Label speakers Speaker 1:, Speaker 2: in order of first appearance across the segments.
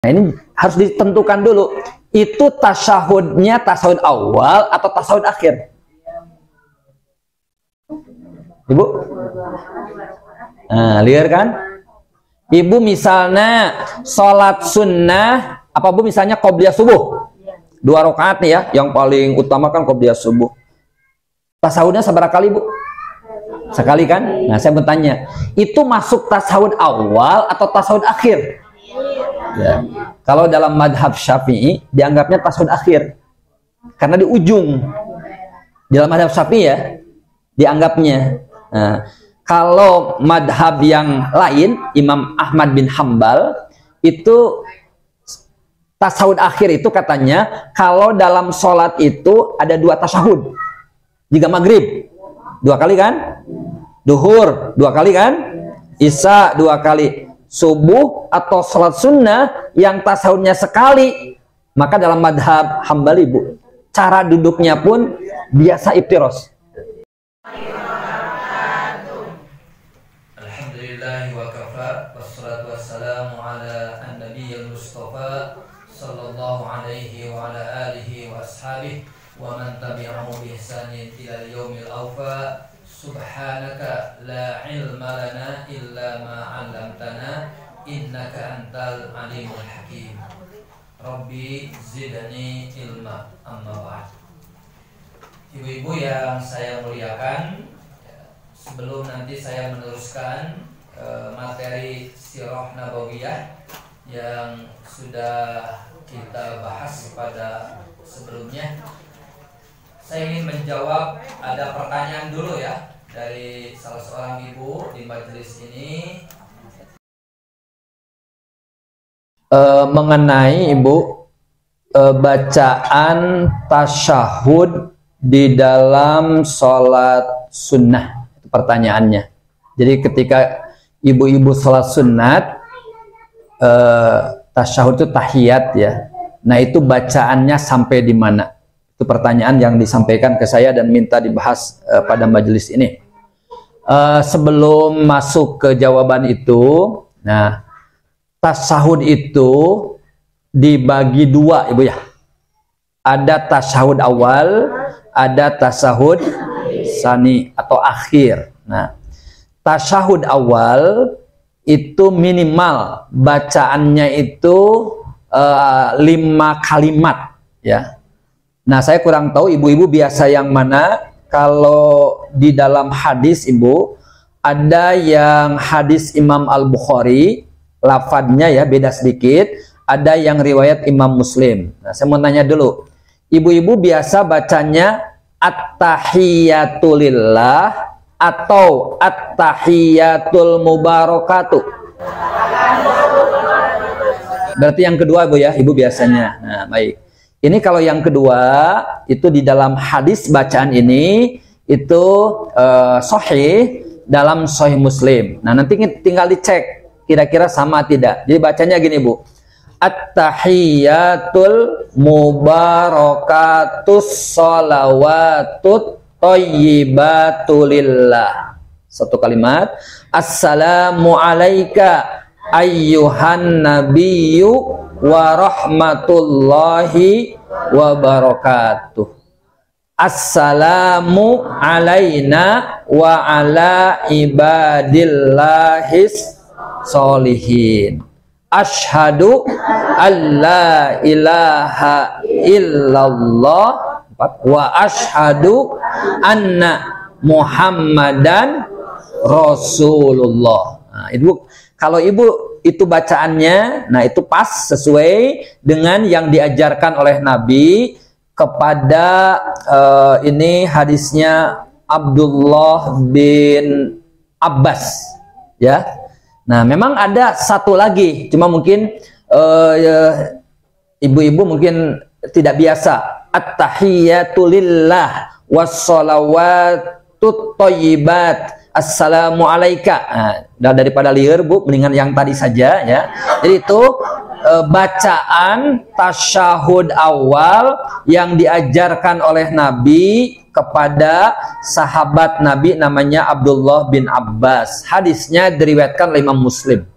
Speaker 1: Nah, ini harus ditentukan dulu. Itu tasyahudnya tasyahud awal atau tasyahud akhir? Ibu? Nah, lihat kan? Ibu misalnya sholat sunnah, apa Bu misalnya qobliyah subuh? 2 rakaat nih ya, yang paling utama kan qobliyah subuh. Tasyahudnya seberapa kali Bu? Sekali kan? Nah, saya bertanya, itu masuk tasyahud awal atau tasyahud akhir? Ya. Kalau dalam madhab Syafi'i dianggapnya tasyahud akhir karena di ujung. Dalam madhab Syafi'i ya dianggapnya. Nah, kalau madhab yang lain Imam Ahmad bin Hambal itu tasyahud akhir itu katanya kalau dalam sholat itu ada 2 tasyahud. Jika maghrib 2 kali kan, duhur 2 kali kan, isya 2 kali, subuh atau sholat sunnah yang tasyahudnya sekali, maka dalam madhab Hambali Bu, cara duduknya pun biasa iftiros.
Speaker 2: Alhamdulillah wa kafa, wassalatu wassalamu ala an-nabiyyil mustafa sallallahu alaihi wa ala alihi wa ashabihi wa man tabi'ahu bi ihsanin ila yaumil awfa. Subhanaka la ilma lana illa ma 'allamtana innaka antal alimul hakim. Rabbi zidni ilma. Amma ba'd. Ibu-ibu yang saya muliakan, sebelum nanti saya meneruskan materi Sirah Nabawiyah yang sudah kita bahas pada sebelumnya, saya ingin menjawab ada pertanyaan dulu ya dari salah seorang ibu di majelis ini
Speaker 1: mengenai Ibu bacaan tasyahud di dalam sholat sunnah. Itu pertanyaannya. Jadi ketika ibu-ibu sholat sunat tasyahud itu tahiyat ya. Nah itu bacaannya sampai di mana? Itu pertanyaan yang disampaikan ke saya dan minta dibahas pada majelis ini. Sebelum masuk ke jawaban itu, nah tasyahud itu dibagi 2 Ibu ya. Ada tasyahud awal, ada tasyahud sani atau akhir. Nah, tasyahud awal itu minimal bacaannya itu 5 kalimat ya. Nah, saya kurang tahu ibu-ibu biasa yang mana. Kalau di dalam hadis Ibu, ada yang hadis Imam Al-Bukhari, lafadznya ya beda sedikit, ada yang riwayat Imam Muslim. Nah, saya mau nanya dulu, ibu-ibu biasa bacanya at-tahiyyatu lillah atau at-tahiyyatul mubarakatuh? Berarti yang kedua Bu ya, ibu biasanya. Nah, baik. Ini kalau yang kedua, itu di dalam hadis bacaan ini, itu sahih dalam Sahih Muslim. Nah, nanti tinggal dicek, kira-kira sama tidak. Jadi bacanya gini Bu, at-tahiyyatul mubarakatus sholawatut thayyibatulillah. Satu kalimat, assalamu alayka ayyuhan nabiyyu wa rahmatullahi wa barakatuh. Assalamu alaina wa ala ibadillahis sholihin. Asyhadu alla ilaha illallah wa asyhadu anna Muhammadan Rasulullah. Nah, itu kalau ibu itu bacaannya, nah itu pas sesuai dengan yang diajarkan oleh Nabi kepada ini hadisnya Abdullah bin Abbas ya. Nah memang ada satu lagi, cuma mungkin ibu-ibu mungkin tidak biasa. At-tahiyyatu lillah wassalawatut thayyibat assalamu alayka. Nah, daripada liar Bu, mendingan yang tadi saja ya. Jadi itu bacaan tasyahud awal yang diajarkan oleh Nabi kepada sahabat Nabi namanya Abdullah bin Abbas. Hadisnya diriwayatkan oleh Imam Muslim.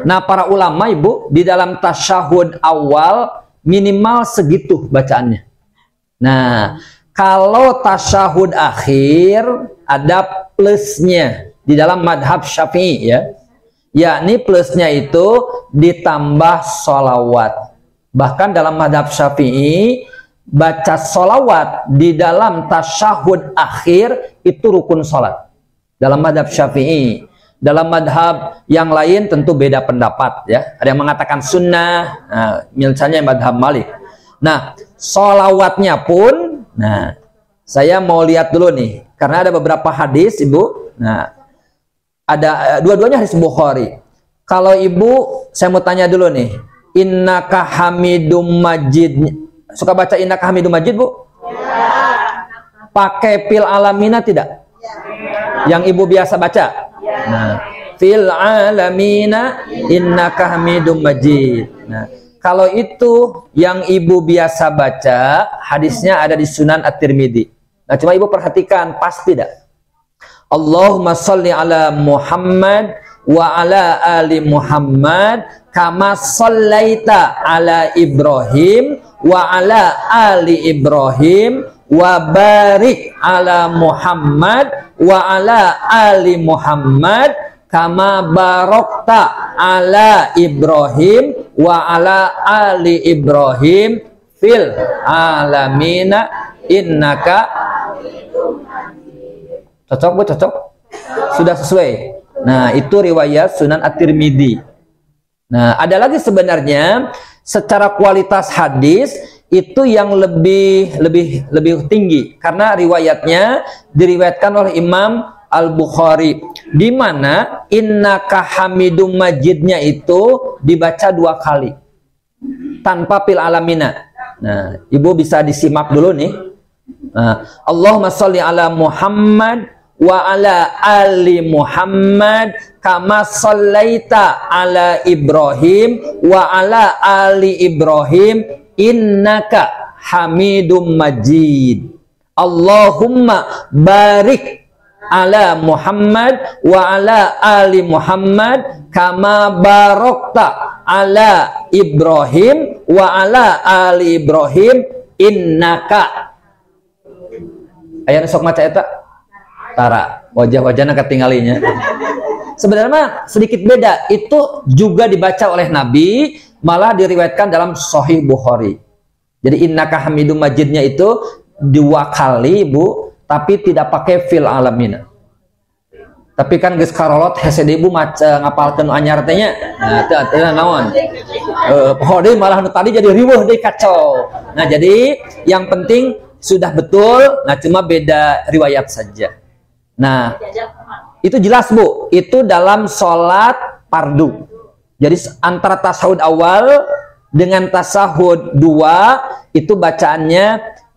Speaker 1: Nah, para ulama Ibu di dalam tasyahud awal minimal segitu bacaannya. Nah, kalau tasyahud akhir ada plusnya di dalam madhab Syafi'i ya. Yakni plusnya itu ditambah sholawat. Bahkan dalam madhab Syafi'i baca sholawat di dalam tasyahud akhir itu rukun sholat. Dalam madhab Syafi'i. Dalam madhab yang lain tentu beda pendapat ya. Ada yang mengatakan sunnah, misalnya madhab Malik. Nah, sholawatnya pun, nah saya mau lihat dulu nih, karena ada beberapa hadis Ibu. Nah, ada dua-duanya hadis Bukhari. Kalau Ibu, saya mau tanya dulu nih, innaka hamidum majid, suka baca innaka hamidum majid Bu? Ya. Pakai fil alamina tidak? Ya. Yang Ibu biasa baca? Nah, fil alamina innaka hamidum majid. Nah, kalau itu yang Ibu biasa baca, hadisnya ada di Sunan At-Tirmidzi. Nah, cuma Ibu perhatikan, pas tidak? Allahumma sholli ala Muhammad wa ala ali Muhammad kama shallaita ala Ibrahim wa ala ali Ibrahim wa barik ala Muhammad wa ala ali Muhammad kama barokta ala Ibrahim wa ala ali Ibrahim fil alamina innaka. Cocok Bu? Cocok? Sudah sesuai. Nah, itu riwayat Sunan At-Tirmidzi. Nah, ada lagi sebenarnya secara kualitas hadis itu yang lebih tinggi karena riwayatnya diriwayatkan oleh Imam Al-Bukhari, di mana innaka hamidum majidnya itu dibaca 2 kali tanpa fil alamina. Nah, Ibu bisa disimak dulu nih. Nah, Allahumma sholli ala Muhammad wa ala ali Muhammad kama shallaita ala Ibrahim wa ala ali Ibrahim innaka hamidum majid. Allahumma barik ala Muhammad wa ala ali Muhammad kama barokta ala Ibrahim wa ala ali Ibrahim innaka. Ayat sok maca eta tara wajah-wajahnya ketinggalinya. Sebenarnya sedikit beda, itu juga dibaca oleh Nabi, malah diriwayatkan dalam Sahih Bukhari. Jadi innaka hamidum majidnya itu 2 kali Bu, tapi tidak pakai fil alamina. Tapi kan geus karolot hese Ibu maca ngapalkeun anyar teh nya. Nah, teu naon. Hode malah nu tadi jadi riweuh deui kacau. Nah, jadi yang penting sudah betul, nah cuma beda riwayat saja. Nah, itu jelas Bu, itu dalam sholat fardu. Jadi antara tasahud awal dengan tasahud 2 itu bacaannya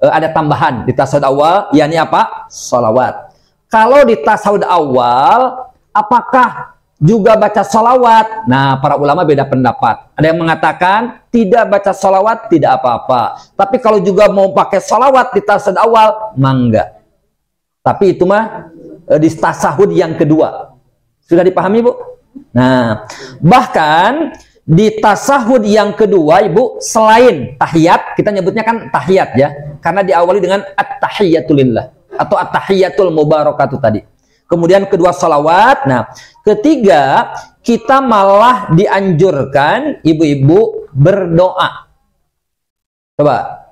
Speaker 1: ada tambahan di tasahud awal, yakni apa? Sholawat. Kalau di tasahud awal, apakah juga baca sholawat? Nah, para ulama beda pendapat. Ada yang mengatakan tidak baca sholawat tidak apa-apa. Tapi kalau juga mau pakai sholawat di tasahud awal, mangga. Tapi itu mah di tasahud yang kedua. Sudah dipahami Bu? Nah, bahkan di tasahud yang kedua Ibu, selain tahiyat, kita nyebutnya kan tahiyat ya, karena diawali dengan at-tahiyatulillah atau at-tahiyatul mubarakatuh tadi. Kemudian kedua salawat. Nah, ketiga kita malah dianjurkan ibu-ibu berdoa. Coba,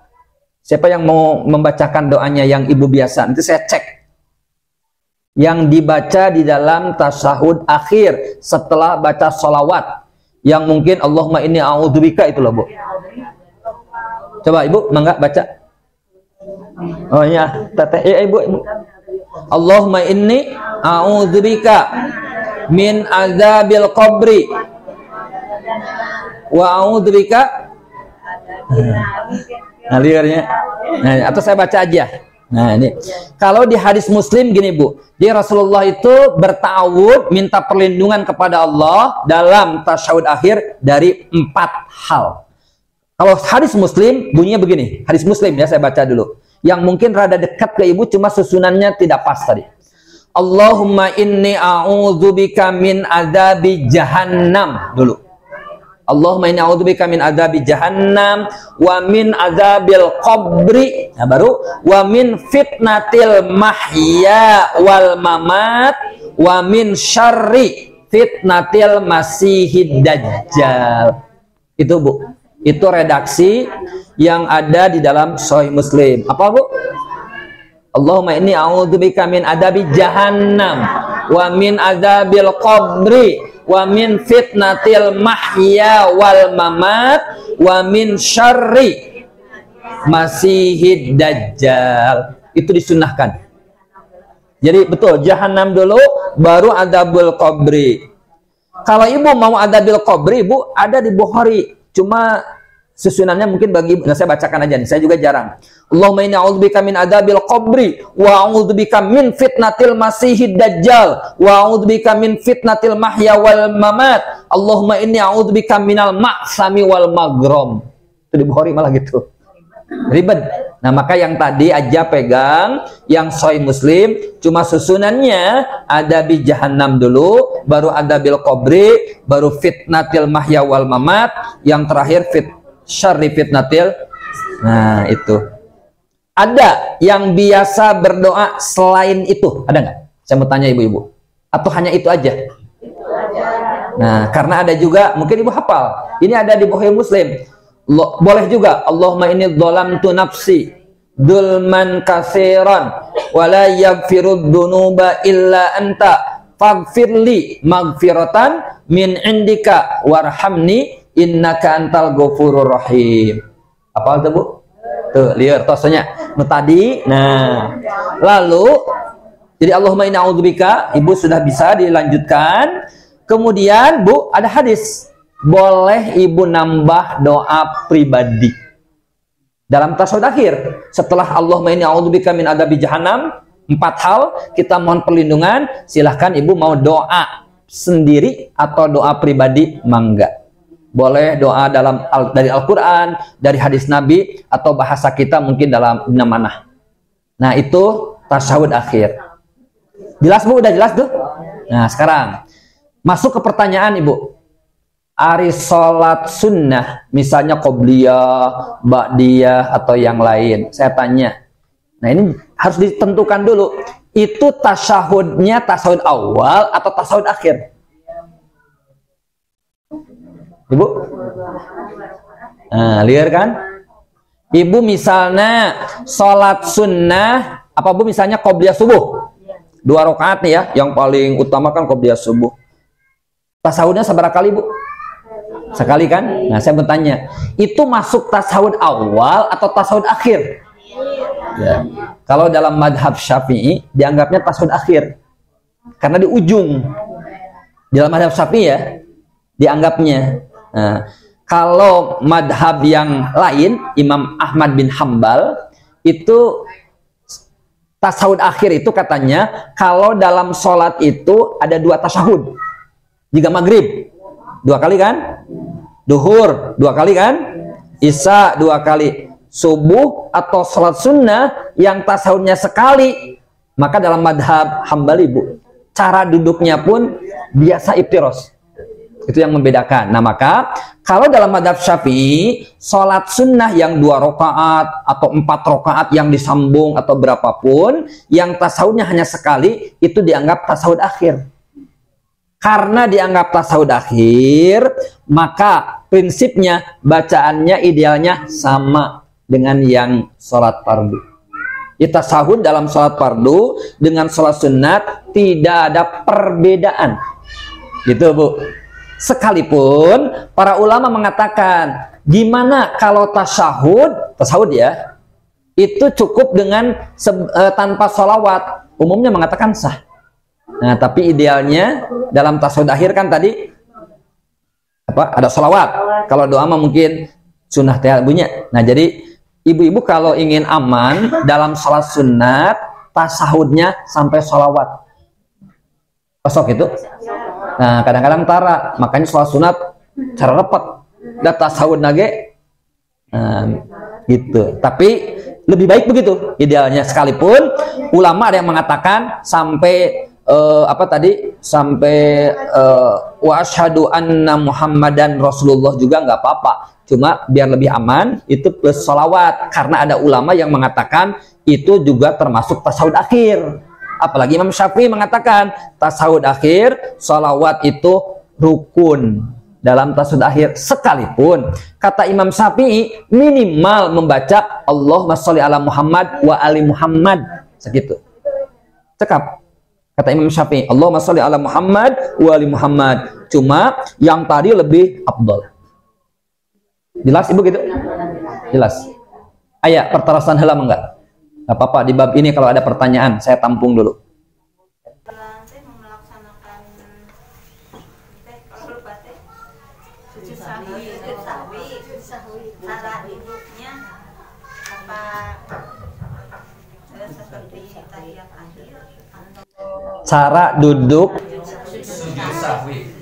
Speaker 1: siapa yang mau membacakan doanya yang ibu biasa? Nanti saya cek. Yang dibaca di dalam tasahud akhir setelah baca salawat. Yang mungkin Allahumma inni a'udzubika itu loh Bu. Coba Ibu, mangga baca. Oh ya, teteh Ibu. Allahumma inni a'udzubika min azabil qabri wa a'udzubika. Alirnya. Nah, atau saya baca aja. Nah, ini. Kalau di hadis Muslim gini Bu. Jadi Rasulullah itu berta'awud, minta perlindungan kepada Allah dalam tasyahud akhir dari 4 hal. Kalau hadis Muslim bunyinya begini. Hadis Muslim ya, saya baca dulu. Yang mungkin rada dekat ke Ibu, cuma susunannya tidak pas tadi. Allahumma inni a'udzubika min adzabi jahannam dulu. Allahumma inni a'udzubika min adzabi jahannam wa min adzabil qabri. Nah, baru wa min fitnatil mahya wal mamat wa min syarri fitnatil masihid dajjal. Itu Bu, itu redaksi yang ada di dalam Sahih Muslim. Apa Bu? Allahumma inni a'udzubika min adzabi jahannam wa min adzabil qabri wa min fitnatil mahya wal mamat wa min syarri masihid dajjal. Itu disunnahkan. Jadi betul, jahannam dulu baru adzabul qabri. Kalau ibu mau adzabil qabri, ibu ada di Bukhari. Cuma susunannya mungkin bagi ibu, nah saya bacakan aja nih, saya juga jarang. Allahumma inni a'udzubika min adzabil qabri wa a'udzubika min fitnatil masihid dajjal wa a'udzubika min fitnatil mahya wal mamat. Allahumma inni a'udzubika minal ma'sami wal magrom. Itu di Bukhari malah gitu. Ribet. Nah, maka yang tadi aja pegang yang Sahih Muslim, cuma susunannya ada di jahannam dulu, baru ada bil qabri, baru fitnatil mahya wal mamat, yang terakhir syarri fitnatil. Nah, itu. Ada yang biasa berdoa selain itu? Ada nggak? Saya mau tanya ibu-ibu. Atau hanya itu aja? Nah, karena ada juga, mungkin ibu hafal. Ini ada di Bukhari Muslim. Boleh juga. Allahumma inni dzalamtu nafsi dzulman katsiran wa la yaghfirud dzunuba illa anta faghfirli maghfiratan min indika warhamni innaka antal ghafurur rahim. Apa itu Bu? Tuh, lihat tosnya. Tadi. Nah, lalu jadi Allahumma inna a'udzubika, ibu sudah bisa dilanjutkan. Kemudian Bu, ada hadis. Boleh ibu nambah doa pribadi dalam tasyahud akhir. Setelah Allahumma inni a'udzubika min adzabi jahannam, 4 hal kita mohon perlindungan, silahkan ibu mau doa sendiri atau doa pribadi, mangga. Boleh doa dari Al-Quran, dari hadis Nabi, atau bahasa kita mungkin dalam manah. Nah, itu tasyahud akhir. Jelas Bu? Udah jelas tuh? Nah, sekarang masuk ke pertanyaan Ibu. Ari sholat sunnah, misalnya qobliyah, ba'diyah, atau yang lain. Saya tanya. Nah, ini harus ditentukan dulu. Itu tasyahudnya tasyahud awal atau tasyahud akhir? Ibu? Nah, lihat kan? Ibu misalnya sholat sunnah, apa Bu misalnya qobliyah subuh? 2 rakaat nih ya, yang paling utama kan qobliyah subuh. Tasyahudnya seberapa kali Bu? Sekali kan? Nah, saya bertanya, itu masuk tasyahud awal atau tasyahud akhir? Ya. Kalau dalam madhab Syafi'i dianggapnya tasyahud akhir, karena di ujung. Dalam madhab Syafi'i ya, dianggapnya. Nah, kalau madhab yang lain, Imam Ahmad bin Hambal, itu tasyahud akhir itu katanya kalau dalam sholat itu ada 2 tasyahud. Jika maghrib 2 kali kan, duhur 2 kali kan, isya 2 kali, subuh atau sholat sunnah yang tasyahudnya sekali, maka dalam madhab Hambali Bu, cara duduknya pun biasa iftiros. Itu yang membedakan. Nah, maka kalau dalam madhab Syafi'i, sholat sunnah yang 2 rakaat atau 4 rakaat yang disambung atau berapapun, yang tasyahudnya hanya sekali, itu dianggap tasyahud akhir. Karena dianggap tasyahud akhir, maka prinsipnya bacaannya idealnya sama dengan yang sholat fardu. Tasyahud dalam sholat fardu dengan sholat sunat tidak ada perbedaan. Gitu Bu. Sekalipun para ulama mengatakan, gimana kalau tasyahud ya, itu cukup dengan tanpa sholawat. Umumnya mengatakan sah. Nah, tapi idealnya dalam tasyahud akhir kan tadi apa? Ada sholawat. Kalau doa mah mungkin sunnah teh bunyinya. Nah, jadi ibu-ibu kalau ingin aman dalam sholat sunat, tasyahudnya sampai sholawat. Kosok itu. Nah, kadang-kadang tara, makanya sholat sunat cara repot. Dan tasyahud nage, gitu. Tapi Lebih baik begitu idealnya, sekalipun ulama ada yang mengatakan sampai sampai wa asyhadu anna Muhammadan Rasulullah juga nggak apa-apa. Cuma biar lebih aman itu plus sholawat, karena ada ulama yang mengatakan itu juga termasuk tasawuf akhir. Apalagi Imam Syafi'i mengatakan tasawuf akhir sholawat itu rukun dalam tasawuf akhir, sekalipun kata Imam Syafi'i minimal membaca Allahumma sholli ala Muhammad wa ali Muhammad, segitu. Cekap kata Imam Syafi'i Allahumma sholli ala Muhammad wa ali Muhammad. Cuma yang tadi lebih afdal. Jelas Ibu gitu? Jelas. Ayah pertarasan heula enggak? Enggak apa-apa, di bab ini kalau ada pertanyaan saya tampung dulu. Cara duduk
Speaker 2: sujud sahwi.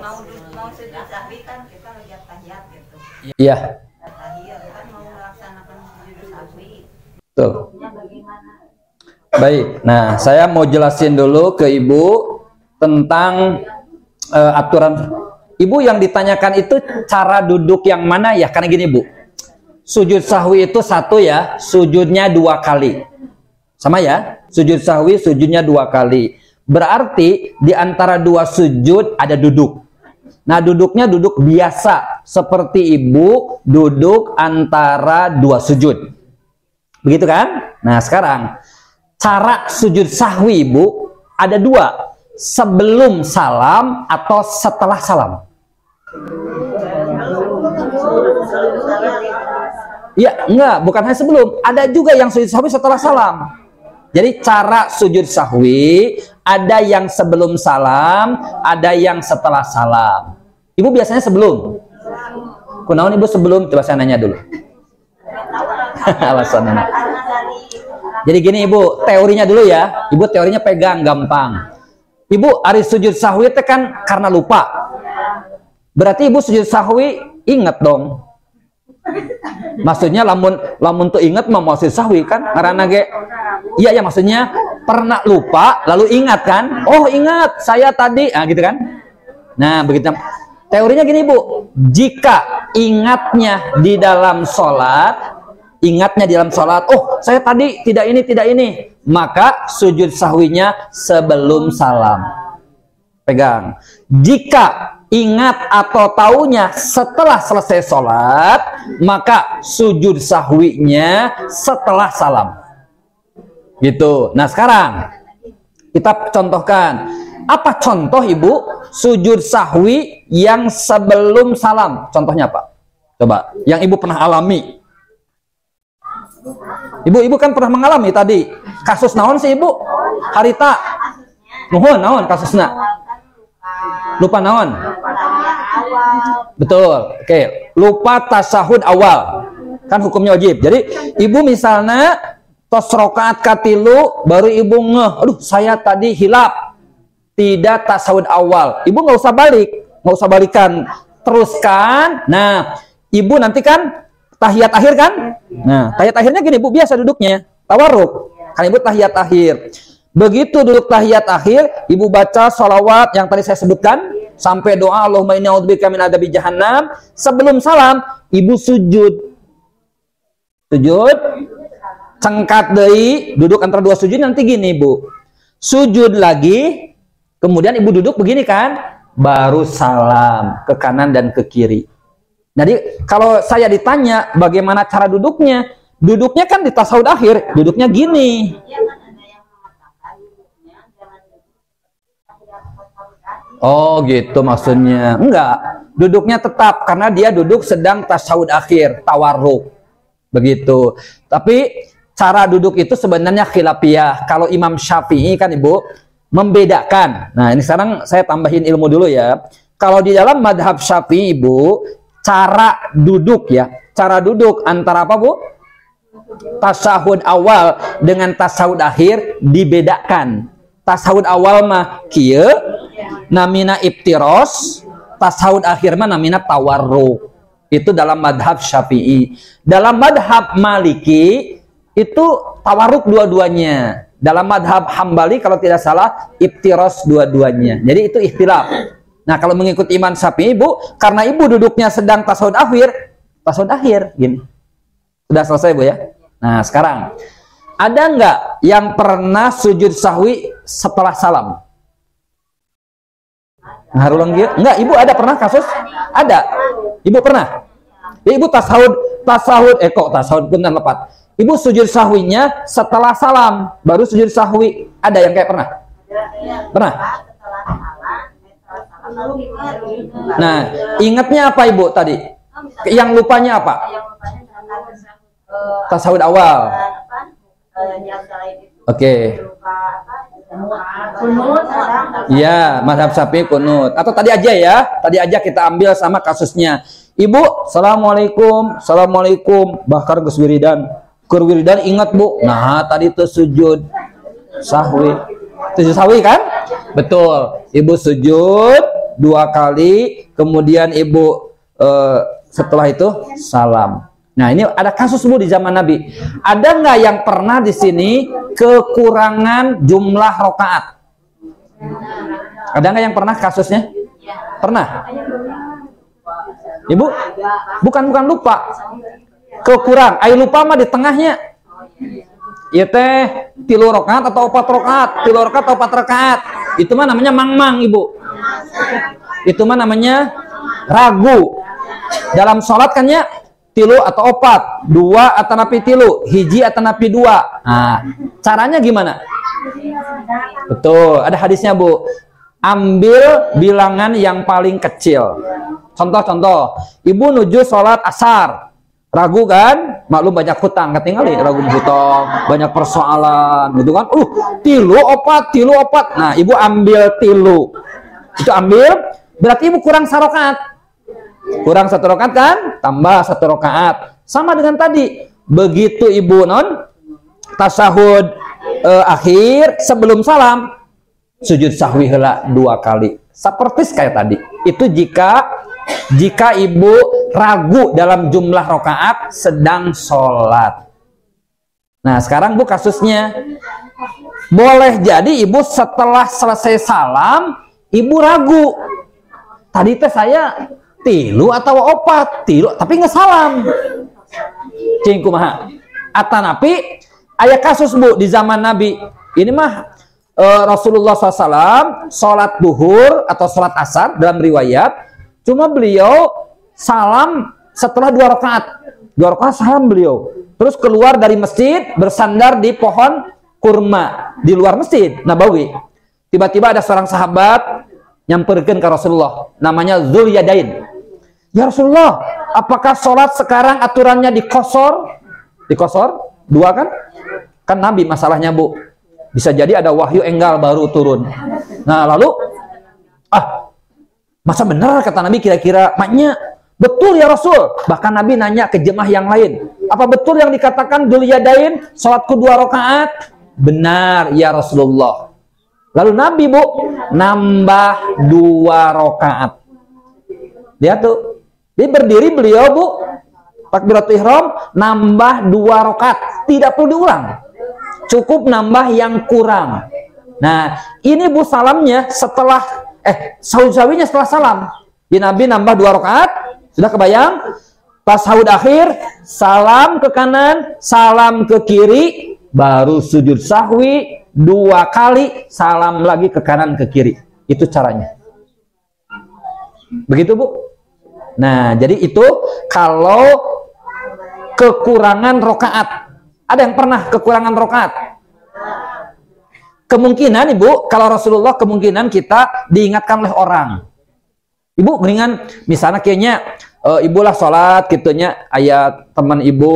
Speaker 3: Mau sujud sahwi kan kita lihat tahiyat gitu.
Speaker 1: Iya.
Speaker 3: Tahiyat kan mau melaksanakan sujud sahwi.
Speaker 1: Tuh. Baik. Nah, saya mau jelasin dulu ke Ibu tentang aturan. Ibu yang ditanyakan itu cara duduk yang mana ya? Karena gini Bu, sujud sahwi itu satu ya, sujudnya 2 kali. Sama ya? Sujud sahwi sujudnya 2 kali. Berarti di antara 2 sujud ada duduk. Nah, duduknya duduk biasa, seperti Ibu duduk antara 2 sujud. Begitu kan? Nah, sekarang cara sujud sahwi Ibu ada 2. Sebelum salam atau setelah salam. Ya, enggak, bukan hanya sebelum. Ada juga yang sujud sahwi setelah salam. Jadi cara sujud sahwi ada yang sebelum salam, ada yang setelah salam. Ibu biasanya sebelum. Kunaon Ibu sebelum? Coba saya nanya dulu. Alasannya. Jadi gini Ibu, teorinya dulu ya. Ibu teorinya pegang gampang. Ibu hari sujud sahwi itu kan karena lupa. Berarti Ibu sujud sahwi ingat dong. Maksudnya lamun tuh ingat mau sujud sahwi kan karena ge. Iya ya, maksudnya pernah lupa lalu ingat kan? Oh, ingat saya tadi gitu kan. Nah, begitu. Teorinya gini Bu, jika ingatnya di dalam sholat, oh saya tadi tidak ini, maka sujud sahwinya sebelum salam. Pegang. Jika ingat atau taunya setelah selesai sholat, maka sujud sahwinya setelah salam. Gitu. Nah, sekarang kita contohkan. Apa contoh Ibu sujud sahwi yang sebelum salam? Contohnya apa? Coba, yang Ibu pernah alami. Ibu kan pernah mengalami tadi. Kasus naon sih Ibu? Harita. Nuhun naon kasusna? Lupa naon? Betul. Oke, lupa tasyahud awal. Kan hukumnya wajib. Jadi Ibu misalnya tos rokaat katilu baru Ibu ngeh, aduh saya tadi hilap. Tidak tasyahud awal. Ibu nggak usah balikan. Teruskan. Nah, Ibu nanti kan tahiyat akhir kan? Nah, tahiyat akhirnya gini Bu, biasa duduknya. Tawarruk. Kan Ibu tahiyat akhir. Begitu duduk tahiyat akhir, Ibu baca sholawat yang tadi saya sebutkan. Sampai doa Allahumma inni a'udzubika min adzabi jahannam. Sebelum salam, Ibu sujud. Cengkat deui, duduk antara 2 sujud nanti gini Bu. Sujud lagi, kemudian Ibu duduk begini kan? Baru salam ke kanan dan ke kiri. Jadi kalau saya ditanya bagaimana cara duduknya kan di tasyahud akhir, duduknya gini. Oh gitu maksudnya. Enggak, duduknya tetap karena dia duduk sedang tasyahud akhir, tawarruk. Begitu. Tapi cara duduk itu sebenarnya khilafiyah. Kalau Imam Syafi'i kan Ibu membedakan. Nah, ini sekarang saya tambahin ilmu dulu ya. Kalau di dalam madhab Syafi'i Ibu, cara duduk ya. Cara duduk antara apa Bu? Tasyahud awal dengan tasyahud akhir dibedakan. Tasyahud awal mah kieu namina iftiros, tasyahud akhir mah namina tawarruk. Itu dalam madhab Syafi'i. Dalam madhab Maliki, itu tawaruk dua-duanya. Dalam madhab Hambali kalau tidak salah iftiros dua-duanya. Jadi itu ikhtilaf. Nah kalau mengikuti Imam Syafi'i Bu, karena ibu duduknya sedang tasawuf akhir, gini. Sudah selesai Bu ya. Nah sekarang ada nggak yang pernah sujud sahwi setelah salam? Harulang dia? Enggak, ibu ada pernah kasus? Ada. Ibu pernah? Ya, ibu tasawuf pun lepat. Ibu sujud sahwinya setelah salam, baru sujud sahwi. Ada yang kayak pernah? Pernah? Nah, ingatnya apa ibu tadi? Yang lupanya apa? Tasawuf awal. Oke. Ya, mazhab Syafi'i kunut. Atau tadi aja ya, tadi aja kita ambil sama kasusnya. Ibu, assalamualaikum, bahkan Gus Wiridan. Wiridan ingat Bu. Nah, tadi itu sujud sahwi. Sujud sahwi kan? Betul. Ibu sujud 2 kali, kemudian ibu setelah itu salam. Nah, ini ada kasus Bu di zaman Nabi. Ada nggak yang pernah di sini kekurangan jumlah rakaat? Ada nggak yang pernah kasusnya? Pernah? Ibu? Bukan lupa. Kekurang. Ayo lupa mah di tengahnya. Iya teh 3 rakaat atau 4 rakaat? 3 rakaat atau 4 rakaat? Itu mah namanya mang-mang, Ibu. Itu mah namanya ragu. Dalam sholat kan ya 3 atau 4, 2 atau napi 3, hiji atau napi 2. Nah, caranya gimana? Betul, ada hadisnya Bu. Ambil bilangan yang paling kecil. Contoh, ibu nuju sholat asar, ragu kan? Maklum banyak hutang, ketinggalan ragu hutang, banyak persoalan, gitu kan? 3, 4. Nah, ibu ambil 3. Itu ambil, berarti ibu kurang sarokat. Kurang 1 rakaat kan? Tambah 1 rakaat. Sama dengan tadi. Begitu ibu tasahud akhir sebelum salam, sujud sahwi heula 2 kali. Seperti kayak tadi. Itu jika ibu ragu dalam jumlah rakaat sedang sholat. Nah sekarang Bu kasusnya, boleh jadi ibu setelah selesai salam ibu ragu. Tadi teh saya 3 atau 4, 3 tapi nggak salam. Cing kumaha? Atanapi aya kasus Bu di zaman Nabi. Ini mah Rasulullah SAW sholat duhur atau sholat asar dalam riwayat. Cuma beliau salam setelah 2 rakaat. 2 rakaat salam beliau. Terus keluar dari masjid bersandar di pohon kurma di luar masjid Nabawi. Tiba-tiba ada seorang sahabat nyamperkeun ke Rasulullah. Namanya Zulyadain. Ya Rasulullah, apakah sholat sekarang aturannya dikosor? Dikosor? 2 kan? Kan Nabi masalahnya Bu. Bisa jadi ada wahyu enggal baru turun. Nah lalu, masa benar kata Nabi kira-kira? Maknya, betul ya Rasul. Bahkan Nabi nanya ke jemaah yang lain. Apa betul yang dikatakan Dulyadain, sholatku 2 rakaat? Benar ya Rasulullah. Lalu Nabi Bu, nambah 2 rakaat. Lihat tuh. Dia berdiri beliau Bu, takbiratul ihram, nambah 2 rakaat. Tidak perlu diulang. Cukup nambah yang kurang. Nah, ini Bu salamnya setelah sahud-sahwinya setelah salam. Di Nabi nambah 2 rakaat, sudah kebayang? Pas sahud akhir, salam ke kanan, salam ke kiri, baru sujud sahwi 2 kali, salam lagi ke kanan ke kiri. Itu caranya. Begitu Bu. Nah, jadi itu kalau kekurangan rakaat. Ada yang pernah kekurangan rakaat? Kemungkinan Ibu, kalau Rasulullah kemungkinan kita diingatkan oleh orang. Ibu mendingan misalnya kayaknya Ibu lah sholat gitunya, ayat teman Ibu,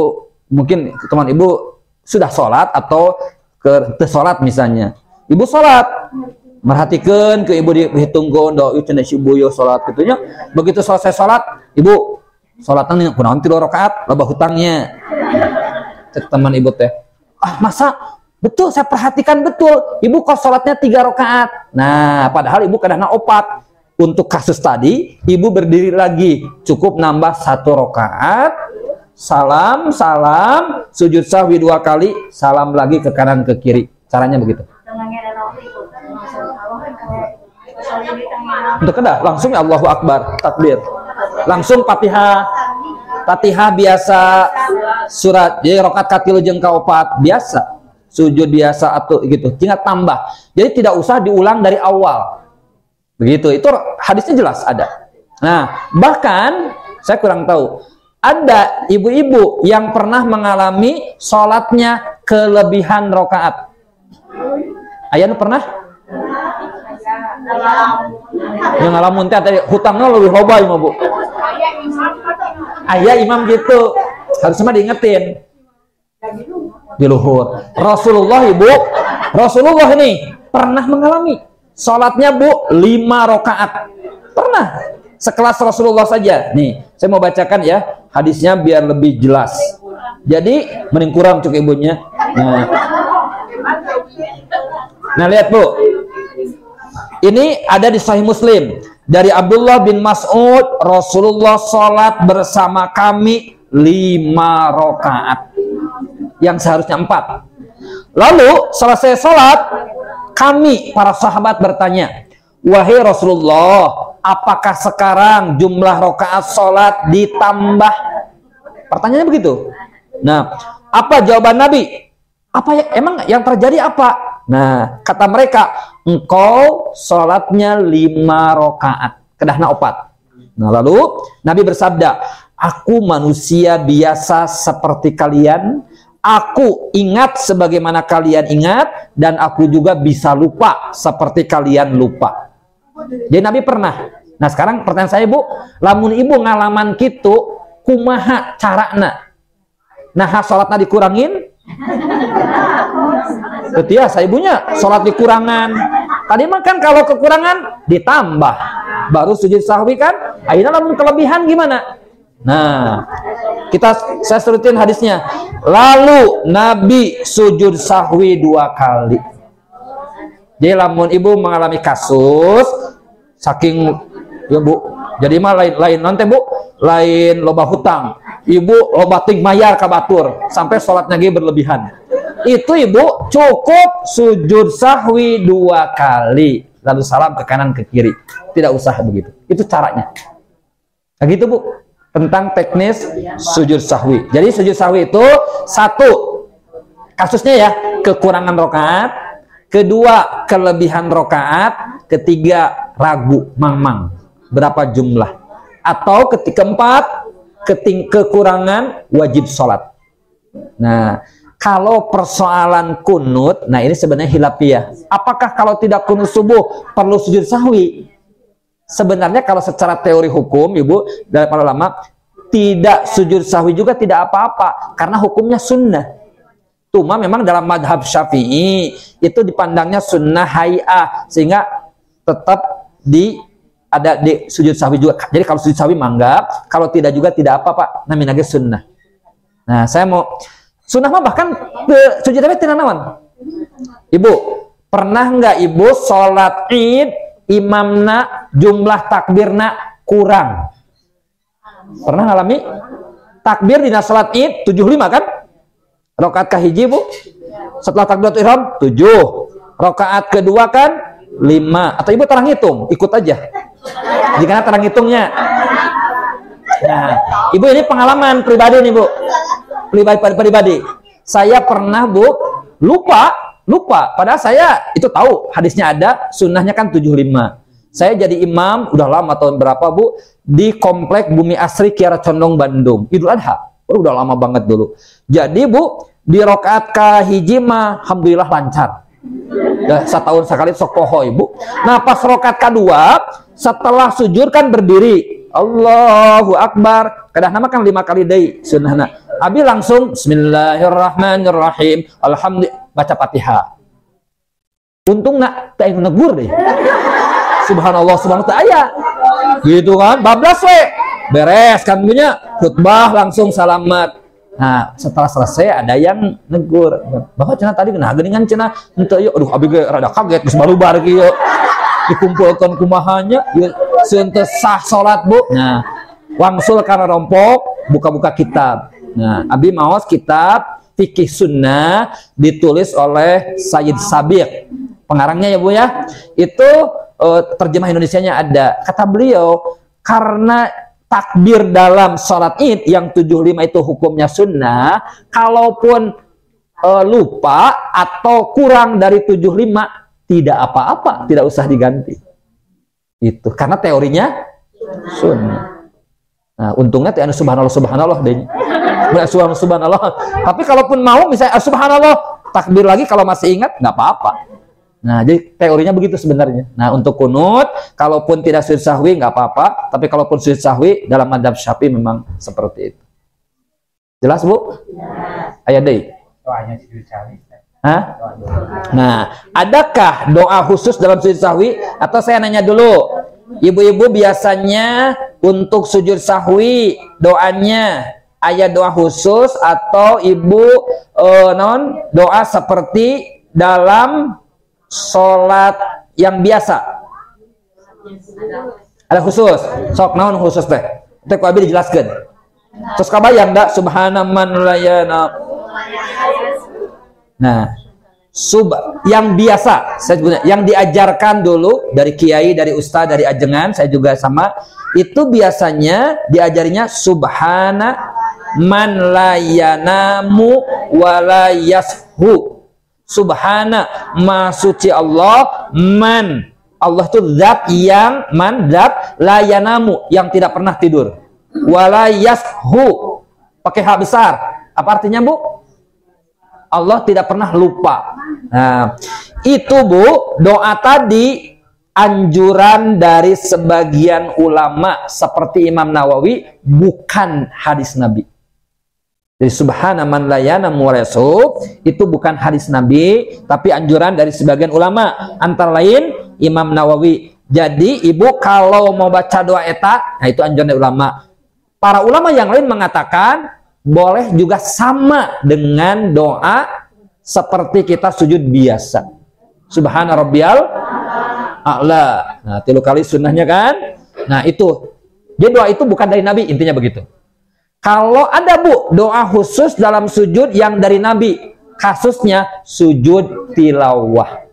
Speaker 1: mungkin teman Ibu sudah sholat atau ke sholat misalnya. Ibu sholat, merhatikan ke Ibu dihitung gondo, itu si Ibu yo sholat gitunya. Begitu selesai sholat, Ibu sholatnya kunaon 3 rakaat, loba hutangnya. Teman Ibu teh, masa betul saya perhatikan betul Ibu kok sholatnya 3 rakaat. Nah padahal Ibu kadang-kadang 4. Untuk kasus tadi Ibu berdiri lagi, cukup nambah 1 rakaat, salam, sujud sahwi 2 kali, salam lagi ke kanan ke kiri. Caranya begitu. Untuk kedah langsung ya Allahu Akbar, takbir. Langsung Fatihah biasa, surat jadi rokat katilu jeung kaopat biasa. Sujud biasa atau gitu, tinggal tambah. Jadi tidak usah diulang dari awal. Begitu, itu hadisnya jelas ada. Nah, bahkan saya kurang tahu, ada ibu-ibu yang pernah mengalami sholatnya kelebihan rokaat. Ayah pernah? Yang ngalamun teh tadi hutangnya lebih loba ya, Bu. Ayah imam gitu, harusnya mah diingetin. Di luhur. Rasulullah ini pernah mengalami sholatnya Bu 5 rakaat. Pernah. Sekelas Rasulullah saja. Nih, saya mau bacakan ya hadisnya biar lebih jelas. Jadi mending kurang cuk ibunya. Nah lihat Bu. Ini ada di Sahih Muslim dari Abdullah bin Mas'ud, Rasulullah sholat bersama kami 5 rakaat. Yang seharusnya 4. Lalu selesai sholat, kami para sahabat bertanya, wahai Rasulullah, apakah sekarang jumlah rakaat sholat ditambah? Pertanyaannya begitu. Nah, apa jawaban Nabi? Emang yang terjadi apa? Nah, kata mereka, engkau sholatnya 5 rakaat, kedahna 4. Nah, lalu Nabi bersabda, aku manusia biasa seperti kalian. Aku ingat sebagaimana kalian ingat, dan aku juga bisa lupa seperti kalian lupa. Jadi Nabi pernah. Nah sekarang pertanyaan saya Bu, lamun ibu ngalaman kitu, kumaha carana? Nah sholatnya dikurangin? Biasa ibunya sholat dikurangan. Tadi makan kalau kekurangan ditambah, baru sujud sahwi kan? Akhirnya lamun kelebihan gimana? Nah, saya sebutin hadisnya. Lalu Nabi sujud sahwi 2 kali. Jadi lamun ibu mengalami kasus saking ya Bu, jadi mah lain nanti Bu, lain loba hutang. Ibu loba ting mayar ka batur sampai sholatnya ge berlebihan. Itu ibu cukup sujud sahwi 2 kali, lalu salam ke kanan ke kiri. Tidak usah begitu. Itu caranya. Nah gitu Bu. Tentang teknis sujud sahwi. Jadi sujud sahwi itu 1 kasusnya ya kekurangan rokaat, 2 kelebihan rokaat, 3 ragu mang berapa jumlah, atau keempat kekurangan wajib sholat. Nah kalau persoalan kunut, nah ini sebenarnya khilafiyah. Apakah kalau tidak kunut subuh perlu sujud sahwi? Sebenarnya kalau secara teori hukum, Ibu, dari para ulama, tidak sujud sahwi juga tidak apa-apa, karena hukumnya sunnah. Cuma memang dalam madhab Syafi'i, itu dipandangnya sunnah hay'ah, sehingga tetap ada di sujud sahwi juga. Jadi kalau sujud sahwi mangga, kalau tidak juga tidak apa-apa, namanya sunnah. Nah, saya mau, sunnah mah bahkan sujud sahwi tidak nawan. Ibu, pernah nggak Ibu sholat Id, imamna jumlah takbirna kurang? Pernah ngalami? Takbir di salat Id 75 kan? Rakaat kahiji Bu, setelah takbiratul ihram 7, rakaat kedua kan 5. Atau Ibu terang hitung, ikut aja. Jika terang hitungnya. Nah, Ibu ini pengalaman pribadi nih Bu. Pribadi. Saya pernah Bu lupa. Padahal saya itu tahu hadisnya ada, sunnahnya kan 75. Saya jadi imam udah lama, tahun berapa Bu, di komplek Bumi Asri Kiara Condong Bandung, Idul Adha. Udah lama banget dulu. Jadi Bu, di rakaat kahiji mah alhamdulillah lancar. Ya, setahun sekali sok poho Ibu. Nah pas rakaat kedua, setelah sujud kan berdiri, Allahu Akbar. Kadang nama kan 5 kali deui sunnahna. Abi langsung Bismillahirrahmanirrahim, alhamdulillah, baca Fatihah. Untung nak tak negur deh. Subhanallah ayat. Gitu kan, bablas we. Beres kan punya khutbah langsung salamat. Nah, setelah selesai ada yang negur. Bapak cenah tadi kena geuningan cenah henteu yeuh. Aduh abi ge rada kaget geus balubar kieu. Dikumpulkan kumahanya, yeuh seunteus sah salat Bu. Nah, wangsul kana rompok, buka-buka kitab. Nah, abi maos kitab fikih sunnah ditulis oleh Sayyid Sabiq. Pengarangnya ya Bu ya. Itu terjemah Indonesianya ada. Kata beliau, karena takbir dalam sholat id yang 75 itu hukumnya sunnah, kalaupun lupa atau kurang dari 75 tidak apa-apa, tidak usah diganti. Itu karena teorinya sunnah. Nah, untungnya tiada subhanallah deh. Subhanallah. Tapi kalaupun mau misalnya subhanallah takbir lagi kalau masih ingat nggak apa-apa. Nah, jadi teorinya begitu sebenarnya. Nah, untuk kunut kalaupun tidak sujud sahwi nggak apa-apa, tapi kalaupun sujud sahwi dalam madzhab Syafi'i memang seperti itu. Jelas, Bu? Ayat deh.
Speaker 4: Doanya sujud sahwi.
Speaker 1: Hah? Nah, adakah doa khusus dalam sujud sahwi? Atau saya nanya dulu, ibu-ibu biasanya untuk sujud sahwi doanya ayat doa khusus atau ibu doa seperti dalam sholat yang biasa? Ada khusus? Sok naon khusus teh? Teh ku abi dijelaskeun. Terus kabayang da subhana man layana. Nah, yang biasa saya sebutnya, yang diajarkan dulu dari kiai, dari ustaz, dari ajengan, saya juga sama, itu biasanya diajarinya subhana man layanamu walayashu. Subhana ma suci Allah, man Allah itu zat yang man zat layanamu yang tidak pernah tidur, walayashu pakai hak besar. Apa artinya Bu? Allah tidak pernah lupa. Nah, itu Bu, doa tadi anjuran dari sebagian ulama seperti Imam Nawawi, bukan hadis Nabi. Jadi subhana man layana muresub itu bukan hadis Nabi, tapi anjuran dari sebagian ulama, antara lain Imam Nawawi. Jadi ibu kalau mau baca doa eta, nah itu anjuran dari ulama. Para ulama yang lain mengatakan boleh juga sama dengan doa seperti kita sujud biasa. Subhana rabbiyal a'la. Nah, 3 kali sunnahnya kan? Nah, itu. Jadi doa itu bukan dari Nabi, intinya begitu. Kalau ada Bu, doa khusus dalam sujud yang dari Nabi, kasusnya sujud tilawah.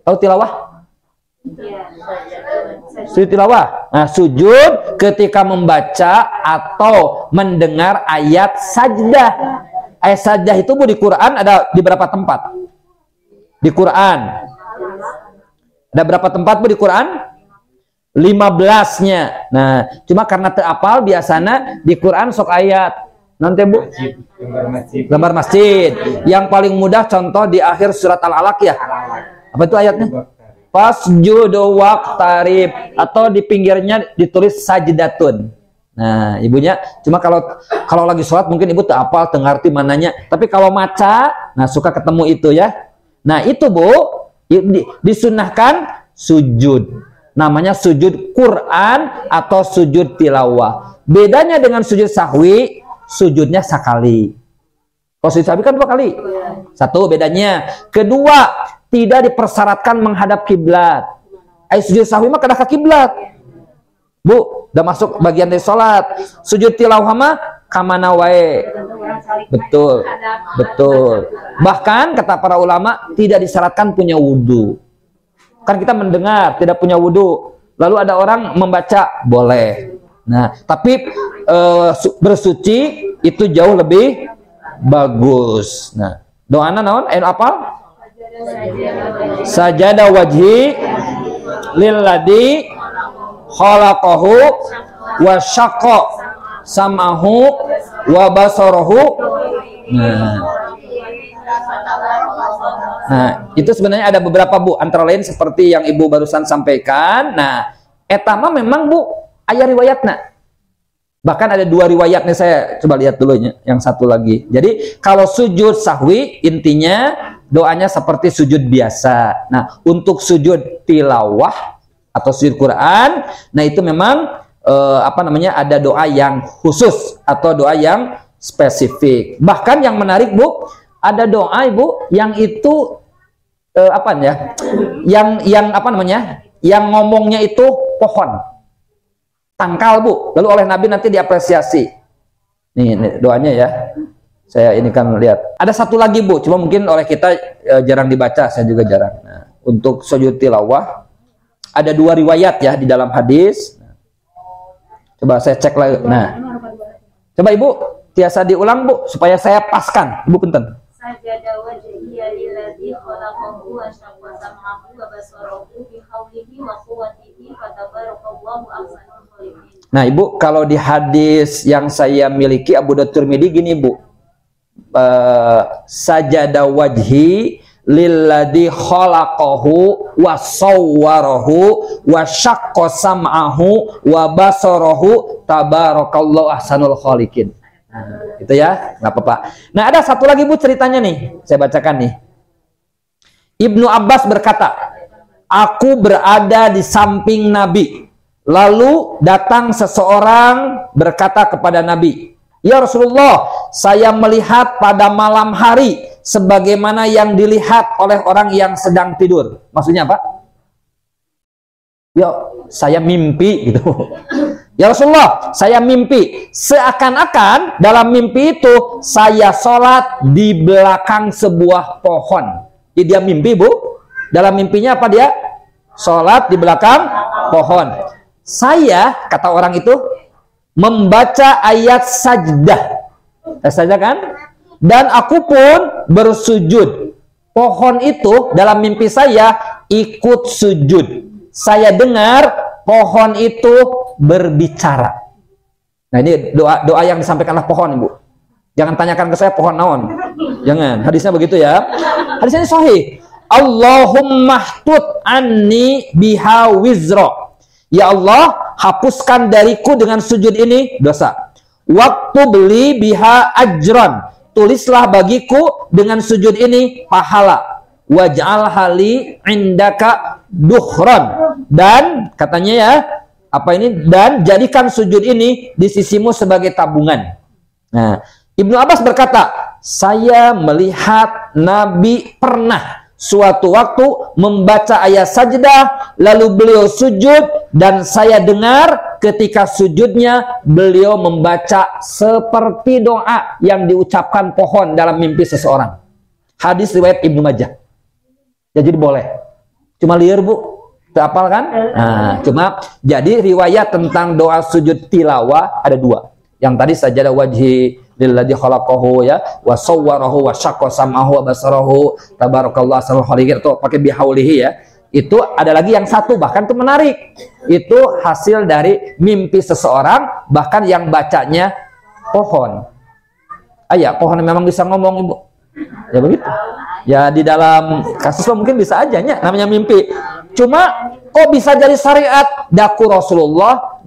Speaker 1: Tahu tilawah? Sujud tilawah. Nah, sujud ketika membaca atau mendengar ayat sajdah. Ayat sajdah itu Bu di Quran ada di berapa tempat? Di Quran. Ada berapa tempat Bu di Quran? 15-nya. Nah, cuma karena terapal biasanya di Quran sok ayat. Nanti Bu, gambar masjid. Yang paling mudah contoh di akhir surat Al-Alaq ya. Apa itu ayatnya? Fasjudu waqtarib, atau di pinggirnya ditulis sajdatun. Nah, ibunya cuma kalau lagi sholat mungkin ibu tak apal, tak ngerti mananya. Tapi kalau maca, nah suka ketemu itu ya. Nah, itu Bu, disunahkan sujud. Namanya sujud Quran atau sujud tilawah. Bedanya dengan sujud sahwi, sujudnya sekali. Kalau sujud sahwi kan 2 kali. Satu bedanya. Kedua, tidak dipersyaratkan menghadap kiblat. Sujud sahwi mah kada ke kiblat. Bu, udah masuk bagian dari sholat. Sujud tilawah mah kamana wae. Betul. Betul. Bahkan kata para ulama tidak disyaratkan punya wudhu. Kan kita mendengar tidak punya wudhu, lalu ada orang membaca, boleh. Nah, tapi bersuci itu jauh lebih bagus. Nah, doana naon? Ayo apa? Sajada wajhi lilladzi khalaqahu wa syaqqa sam'ahu wa basarahu. Nah, itu sebenarnya ada beberapa Bu, antara lain seperti yang Ibu barusan sampaikan. Nah, etama memang Bu, aya riwayatna. Bahkan ada 2 riwayatnya, saya coba lihat dulu yang satu lagi. Jadi, kalau sujud sahwi intinya doanya seperti sujud biasa. Nah, untuk sujud tilawah atau sujud Quran, nah itu memang ada doa yang khusus atau doa yang spesifik. Bahkan yang menarik Bu, ada doa Ibu yang itu yang ngomongnya itu pohon, tangkal Bu, lalu oleh Nabi nanti diapresiasi. Nih doanya ya. Saya ini kan lihat. Ada satu lagi Bu, cuma mungkin oleh kita jarang dibaca, saya juga jarang. Nah, untuk sujud tilawah ada 2 riwayat ya di dalam hadis. Coba saya cek lagi. Nah, coba Ibu tiasa diulang Bu supaya saya paskan. Ibu punten.
Speaker 4: Sajada wajhiya lilladzi khalaqahu wa syaqqa sam'ahu wa basarahu bi haulihi wa quwwatihi fatabarakallahu ahsanul khaliqin.
Speaker 1: Nah, Ibu, kalau di hadis yang saya miliki Abu Daud Tirmidzi gini, Bu. Sajada wajhi lilladzi khalaqahu wa sawwarahu wa syaqqa sam'ahu wa basarahu tabarakallahu ahsanul khaliqin. Nah, itu ya, nggak apa-apa. Nah, ada satu lagi Bu ceritanya nih, saya bacakan nih. Ibnu Abbas berkata, aku berada di samping Nabi, lalu datang seseorang berkata kepada Nabi, ya Rasulullah, saya melihat pada malam hari sebagaimana yang dilihat oleh orang yang sedang tidur. Maksudnya apa? Ya, saya mimpi gitu. Ya Rasulullah, saya mimpi. Seakan-akan dalam mimpi itu saya sholat di belakang sebuah pohon. Ya, dia mimpi Bu. Dalam mimpinya apa dia? Sholat di belakang pohon. Saya, kata orang itu, membaca ayat sajdah. Sajdah kan? Dan aku pun bersujud. Pohon itu dalam mimpi saya ikut sujud. Saya dengar pohon itu berbicara. Nah, ini doa yang disampaikan oleh pohon, Ibu. Jangan tanyakan ke saya pohon naon. Jangan. Hadisnya beginya ya. Hadisnya sahih. Allahumma htut anni biha wizra. Ya Allah, hapuskan dariku dengan sujud ini dosa. Waktu beli biha ajran. Tulislah bagiku dengan sujud ini pahala. Waj'al hali indaka duhran. Dan katanya ya, apa ini? Dan jadikan sujud ini di sisimu sebagai tabungan. Nah, Ibnu Abbas berkata, saya melihat Nabi pernah suatu waktu membaca ayat sajdah, lalu beliau sujud, dan saya dengar ketika sujudnya beliau membaca seperti doa yang diucapkan pohon dalam mimpi seseorang. Hadis riwayat Ibnu Majah. Ya, jadi boleh. Cuma liar Bu, terapal kan? Nah, cuma jadi riwayat tentang doa sujud tilawah ada 2. Yang tadi sajada wajhi lilladzi khalaqahu ya wa sawwarahu wa syaqqa sam'ahu wa basarahu tabarakallahu ahsanul khaliqin, itu pakai bihaulihi ya. Itu ada lagi yang satu, bahkan itu menarik. Itu hasil dari mimpi seseorang, bahkan yang bacanya pohon. Ya, pohon memang bisa ngomong Ibu. Ya begitu. Ya di dalam kasus mungkin bisa aja nya namanya mimpi. Cuma kok bisa jadi syariat daku Rasulullah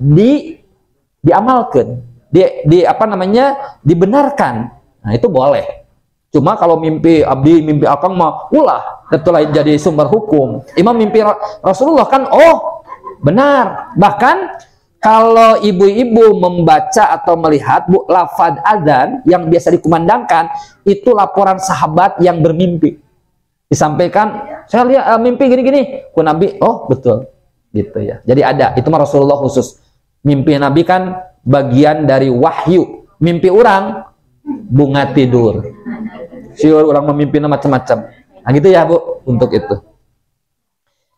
Speaker 1: diamalkan. Di apa namanya dibenarkan. Nah, itu boleh. Cuma kalau mimpi abdi, mimpi akang mah ulah itu lain jadi sumber hukum. Imam mimpi Rasulullah kan benar. Bahkan kalau ibu-ibu membaca atau melihat Bu lafaz adzan yang biasa dikumandangkan, itu laporan sahabat yang bermimpi. Disampaikan, saya lihat mimpi gini-gini. Ku Nabi, betul. Gitu ya. Jadi ada, itu mah Rasulullah khusus. Mimpi Nabi kan bagian dari wahyu. Mimpi orang bunga tidur. Siur orang memimpin macam-macam. Nah gitu ya Bu untuk itu.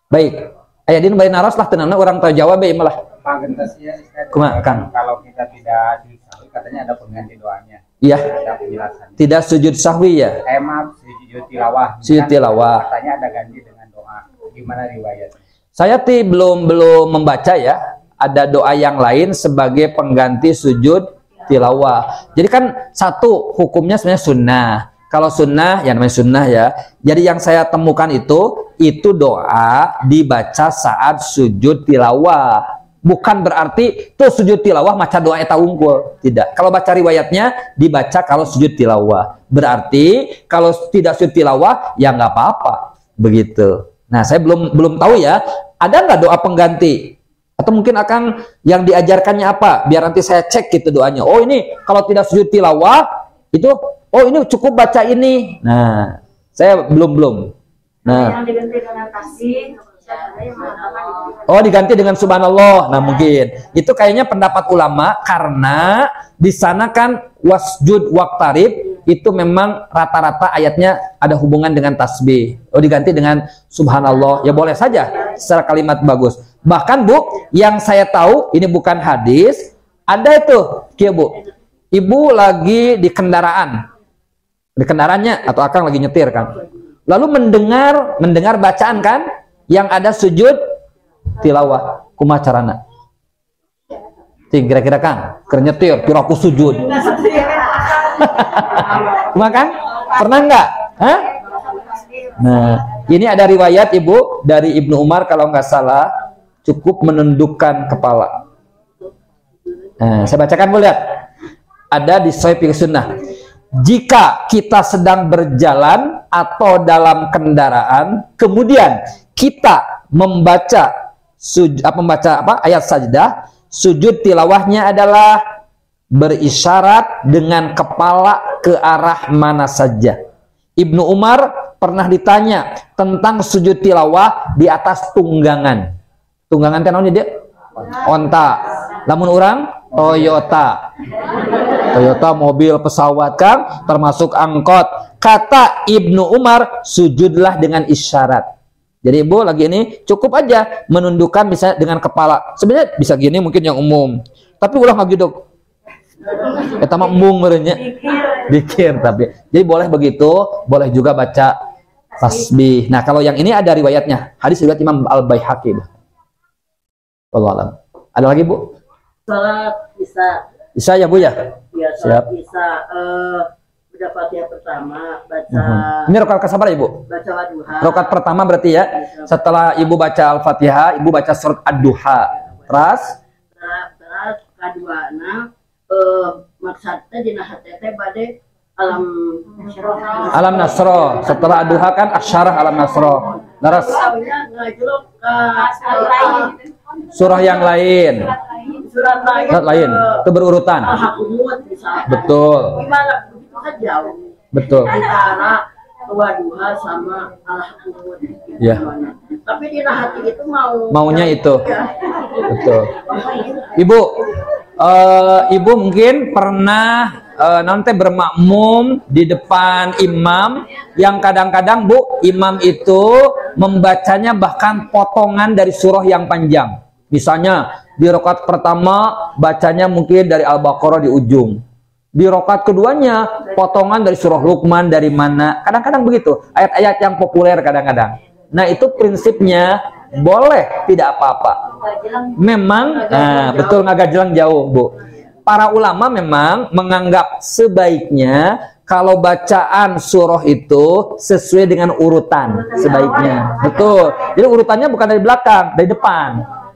Speaker 1: Baik. Ayadin bayi naras lah tenangnya orang tahu Jawa bayi malah.
Speaker 5: Kalau kita tidak sujud sahwi katanya ada pengganti doanya.
Speaker 1: Iya.
Speaker 5: Ada penjelasan.
Speaker 1: Tidak sujud sahwi ya?
Speaker 5: Maaf, sujud tilawah.
Speaker 1: Sujud tilawah.
Speaker 5: Katanya ada ganti dengan doa. Gimana riwayatnya?
Speaker 1: Saya belum membaca ya. Ada doa yang lain sebagai pengganti sujud tilawah. Jadi kan satu hukumnya sebenarnya sunnah. Kalau sunnah, ya namanya sunnah ya. Jadi yang saya temukan itu doa dibaca saat sujud tilawah. Bukan berarti tuh sujud tilawah maca doa eta unggul. Tidak. Kalau baca riwayatnya dibaca kalau sujud tilawah. Berarti kalau tidak sujud tilawah ya nggak apa-apa. Begitu. Nah, saya belum tahu ya. Ada nggak doa pengganti? Atau mungkin akan yang diajarkannya apa? Biar nanti saya cek gitu doanya. Oh ini kalau tidak sujud tilawah itu, ini cukup baca ini. Nah, saya belum. Nah,
Speaker 4: yang diganti dengan tasbih,
Speaker 1: Oh, diganti dengan subhanallah. Nah, mungkin itu kayaknya pendapat ulama karena di sana kan wasjud waqtarib itu memang rata-rata ayatnya ada hubungan dengan tasbih. Oh, diganti dengan subhanallah. Ya boleh saja secara kalimat bagus. Bahkan Bu, yang saya tahu ini bukan hadis, ada itu, kia Bu. Ibu lagi di kendaraan. Di kendaraannya atau akang lagi nyetir kan. Lalu mendengar bacaan kan yang ada sujud tilawah kumaha carana. Ting kira-kira Kang, keur nyetir, kira aku sujud. Kumaha Kang? Pernah enggak? Hah? Nah, ini ada riwayat Ibu dari Ibnu Umar kalau nggak salah cukup menundukkan kepala. Nah, saya bacakan boleh lihat. Ada di Sahih Sunnah. Jika kita sedang berjalan atau dalam kendaraan, kemudian kita membaca ayat sajdah, sujud tilawahnya adalah berisyarat dengan kepala ke arah mana saja. Ibnu Umar pernah ditanya tentang sujud tilawah di atas tunggangan. Tunggangan teh naon dia? Onta. Lamun orang Toyota. Toyota mobil pesawat kan termasuk angkot. Kata Ibnu Umar, sujudlah dengan isyarat. Jadi Ibu lagi ini cukup aja menundukkan misalnya dengan kepala. Sebenarnya bisa gini mungkin yang umum. Tapi ulah nggak gitu. Eta mah embung merenya. Dikir tapi. Jadi boleh begitu, boleh juga baca tasbih. Nah, kalau yang ini ada riwayatnya. Hadis riwayat Imam Al-Baihaqi. Wallahu a'lam. Ada lagi, Bu?
Speaker 6: Salat bisa
Speaker 1: ya Bu ya?
Speaker 6: Ya, salat bisa udah Fatihah pertama baca.
Speaker 1: Ini rakaat kesabar ya, Bu?
Speaker 6: Baca Ad-Duha.
Speaker 1: Rakaat pertama berarti ya. Setelah Ibu baca Al-Fatihah, Ibu baca surat Ad-Duha. Terus
Speaker 6: kaduana maksudnya dina hati teh bade
Speaker 1: Alam Nasro. Setelah Ad-Duha kan Asyarah Alam Nasro. Terus surah yang lain.
Speaker 6: Surat
Speaker 1: lain itu berurutan. Betul.
Speaker 6: Gimana begitu kan jauh.
Speaker 1: Betul.
Speaker 6: Antara Wadduha sama Al-Qamar.
Speaker 1: Ya.
Speaker 6: Tapi di hati itu
Speaker 1: maunya itu.
Speaker 6: Ya.
Speaker 1: Betul. Ibu mungkin pernah nanti bermakmum di depan imam yang kadang-kadang Bu, imam itu membacanya bahkan potongan dari surah yang panjang. Misalnya di rakaat pertama bacanya mungkin dari Al-Baqarah di ujung. Di rakaat keduanya potongan dari surah Luqman dari mana. Kadang-kadang begitu. Ayat-ayat yang populer kadang-kadang. Nah, itu prinsipnya boleh, tidak apa-apa. Memang betul ngagajelang jauh, Bu. Para ulama memang menganggap sebaiknya kalau bacaan surah itu sesuai dengan urutan sebaiknya. Betul. Jadi urutannya bukan dari belakang, dari depan.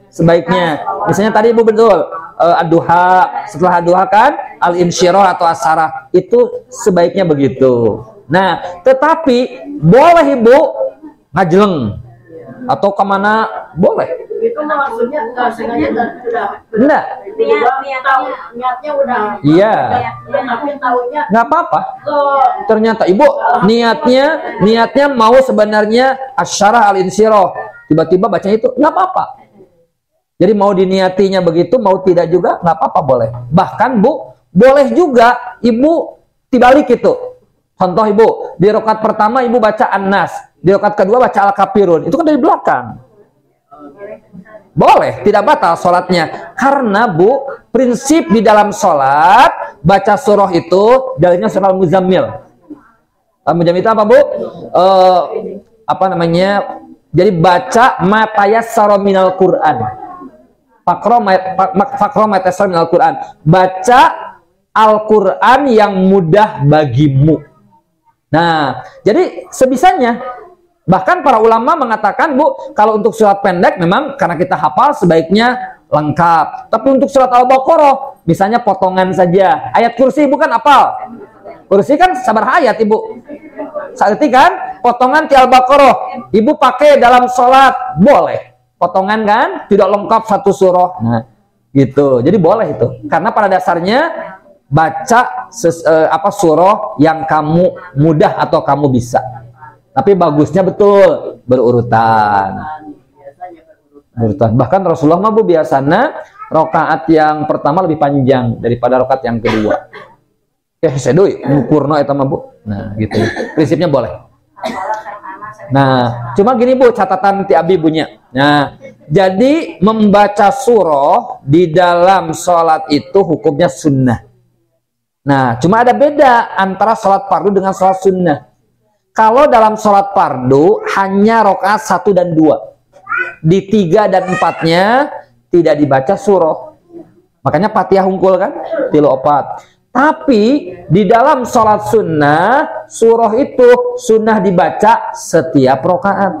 Speaker 1: Sebaiknya, misalnya tadi Ibu betul Ad-Duha, setelah Ad-Duha kan Al-Insyirah atau As-Sarah, itu sebaiknya begitu. Nah, tetapi boleh Ibu ngajeleng atau kemana boleh.
Speaker 6: Itu maksudnya nggak sengaja dan sudah.
Speaker 1: Enggak.
Speaker 6: Niatnya udah.
Speaker 1: Iya.
Speaker 6: Tapi tahunya.
Speaker 1: Nggak apa-apa. Ternyata Ibu niatnya mau sebenarnya Asyarah Al-Insyirah, tiba-tiba bacanya itu nggak apa-apa. Jadi mau diniatinya begitu, mau tidak juga nggak apa-apa, boleh. Bahkan Bu, boleh juga Ibu dibalik itu. Contoh Ibu, di rakaat pertama Ibu baca An-Nas, di rakaat kedua baca Al-Kafirun. Itu kan dari belakang. Boleh, tidak batal sholatnya. Karena Bu, prinsip di dalam sholat, baca surah itu, dalilnya surah Al-Muzammil. Al-Muzammil itu apa Bu? Jadi baca matayassara minal Qur'an. Faqra matayassara minal Qur'an. Baca Al-Quran yang mudah bagimu. Nah, jadi sebisanya. Bahkan para ulama mengatakan, Bu, kalau untuk surat pendek memang karena kita hafal sebaiknya lengkap. Tapi untuk surat Al-Baqarah, misalnya potongan saja. Ayat kursi bukan hafal. Kursi kan sabar ayat, Ibu. Saat itu kan potongan di Al-Baqarah. Ibu pakai dalam sholat, boleh. Potongan kan tidak lengkap satu surah. Nah, gitu. Jadi boleh itu. Karena pada dasarnya baca surah yang kamu mudah atau kamu bisa. Tapi bagusnya betul berurutan. Nurutan. Bahkan Rasulullah mah Bu biasanya rakaat yang pertama lebih panjang daripada rakaat yang kedua. Sedoi ngukurna eta mah Bu. Nah, gitu. Prinsipnya boleh. Nah, cuma gini Bu, catatan ti Abi punya. Nah, jadi membaca surah di dalam sholat itu hukumnya sunnah. Nah, cuma ada beda antara sholat fardu dengan sholat sunnah. Kalau dalam sholat fardu hanya rakaat 1 dan 2. Di 3 dan 4-nya tidak dibaca surah. Makanya Fatihah hungkul kan? Tilu opat. Tapi di dalam sholat sunnah, surah itu sunnah dibaca setiap rakaat.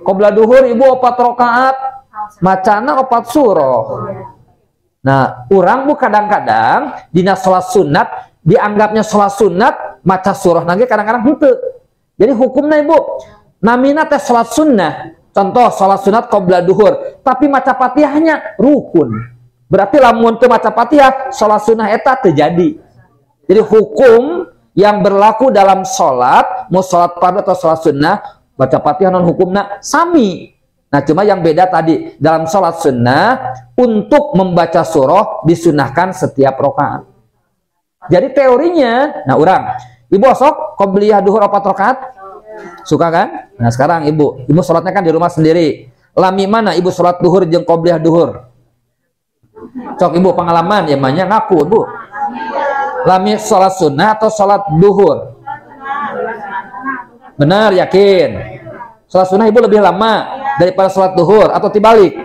Speaker 1: Qobla duhur ibu 4 rakaat, macana 4 surah. Nah, orang Bu kadang-kadang dina sholat sunat dianggapnya sholat sunat maca surah nage kadang-kadang henteu. Jadi hukumnya ibu namina teh sholat sunnah. Contoh sholat sunat qobla duhur, tapi maca Fatihahnya rukun. Berarti lamun teu maca Fatihah sholat sunnah eta terjadi. Jadi hukum yang berlaku dalam sholat, mau sholat fardu atau sholat sunnah, baca Fatihah non hukumna sami. Nah, cuma yang beda tadi dalam sholat sunnah untuk membaca surah disunahkan setiap rakaat. Jadi teorinya, nah orang, ibu sok qobliyah duhur 4 rakaat, suka kan? Nah sekarang ibu sholatnya kan di rumah sendiri. Lami mana ibu sholat duhur jeung qobliyah duhur? Cok ibu pengalaman ya banyak ngaku ibu. Lami sholat sunnah atau sholat duhur? Benar yakin? Sholat sunnah ibu lebih lama daripada sholat duhur atau dibalik?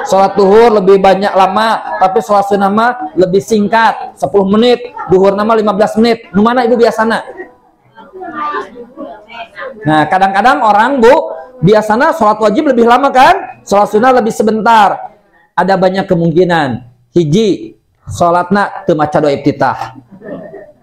Speaker 1: Sholat duhur lebih banyak lama, tapi sholat sunnah mah lebih singkat, 10 menit, duhur nama 15 menit. Nu mana ibu biasana? Nah, kadang-kadang orang Bu biasanya sholat wajib lebih lama kan? Sholat sunnah lebih sebentar. Ada banyak kemungkinan. Hiji, sholatna teu maca doa iftitah.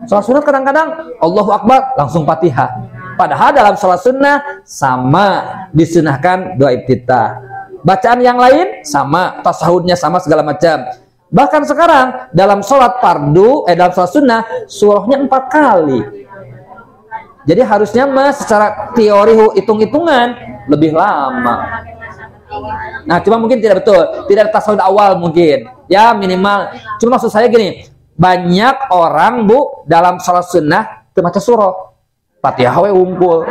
Speaker 1: Sholat sunnah kadang-kadang Allahu Akbar langsung Fatihah. Padahal dalam sholat sunnah sama disunahkan doa iftitah. Bacaan yang lain sama, tasahudnya sama segala macam. Bahkan sekarang dalam sholat fardu, dalam sholat sunnah surahnya 4 kali. Jadi harusnya mas secara teori hitung-hitungan lebih lama. Nah, cuma mungkin tidak betul, tidak ada tasawuf awal mungkin. Ya minimal. Cuma maksud saya gini, banyak orang Bu dalam sholat sunnah terbaca surah. Fatihah we unggul.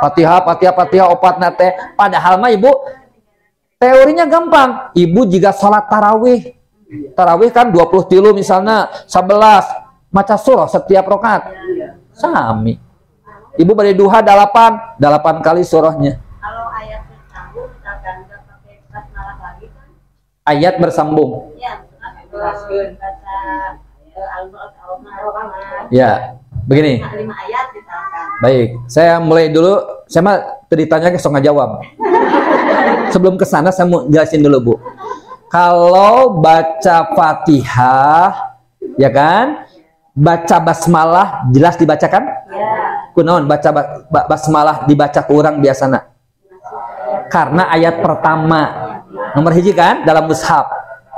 Speaker 1: Fatihah opat nate. Padahal mah Ibu teorinya gampang. Ibu jika sholat tarawih kan 20 tilu misalnya 11 maca surah setiap rakaat. Sami. Ibu bari duha 8 kali surahnya.
Speaker 3: Kalau ayat bersambung misalkan nggak pakai basmalah lagi kan?
Speaker 1: Ayat bersambung.
Speaker 3: Ya, baca al-Mu'ad.
Speaker 1: Ya, begini.
Speaker 3: 5 ayat misalkan.
Speaker 1: Baik, saya mulai dulu. Saya mah ditanya ke nggak jawab. Sebelum ke sana saya mau jelasin dulu Bu. Kalau baca Fatihah, ya kan? Baca basmalah jelas dibacakan? Ya. Kunaon baca basmalah dibaca ke orang biasana? Karena ayat pertama nomor hiji kan dalam mushaf.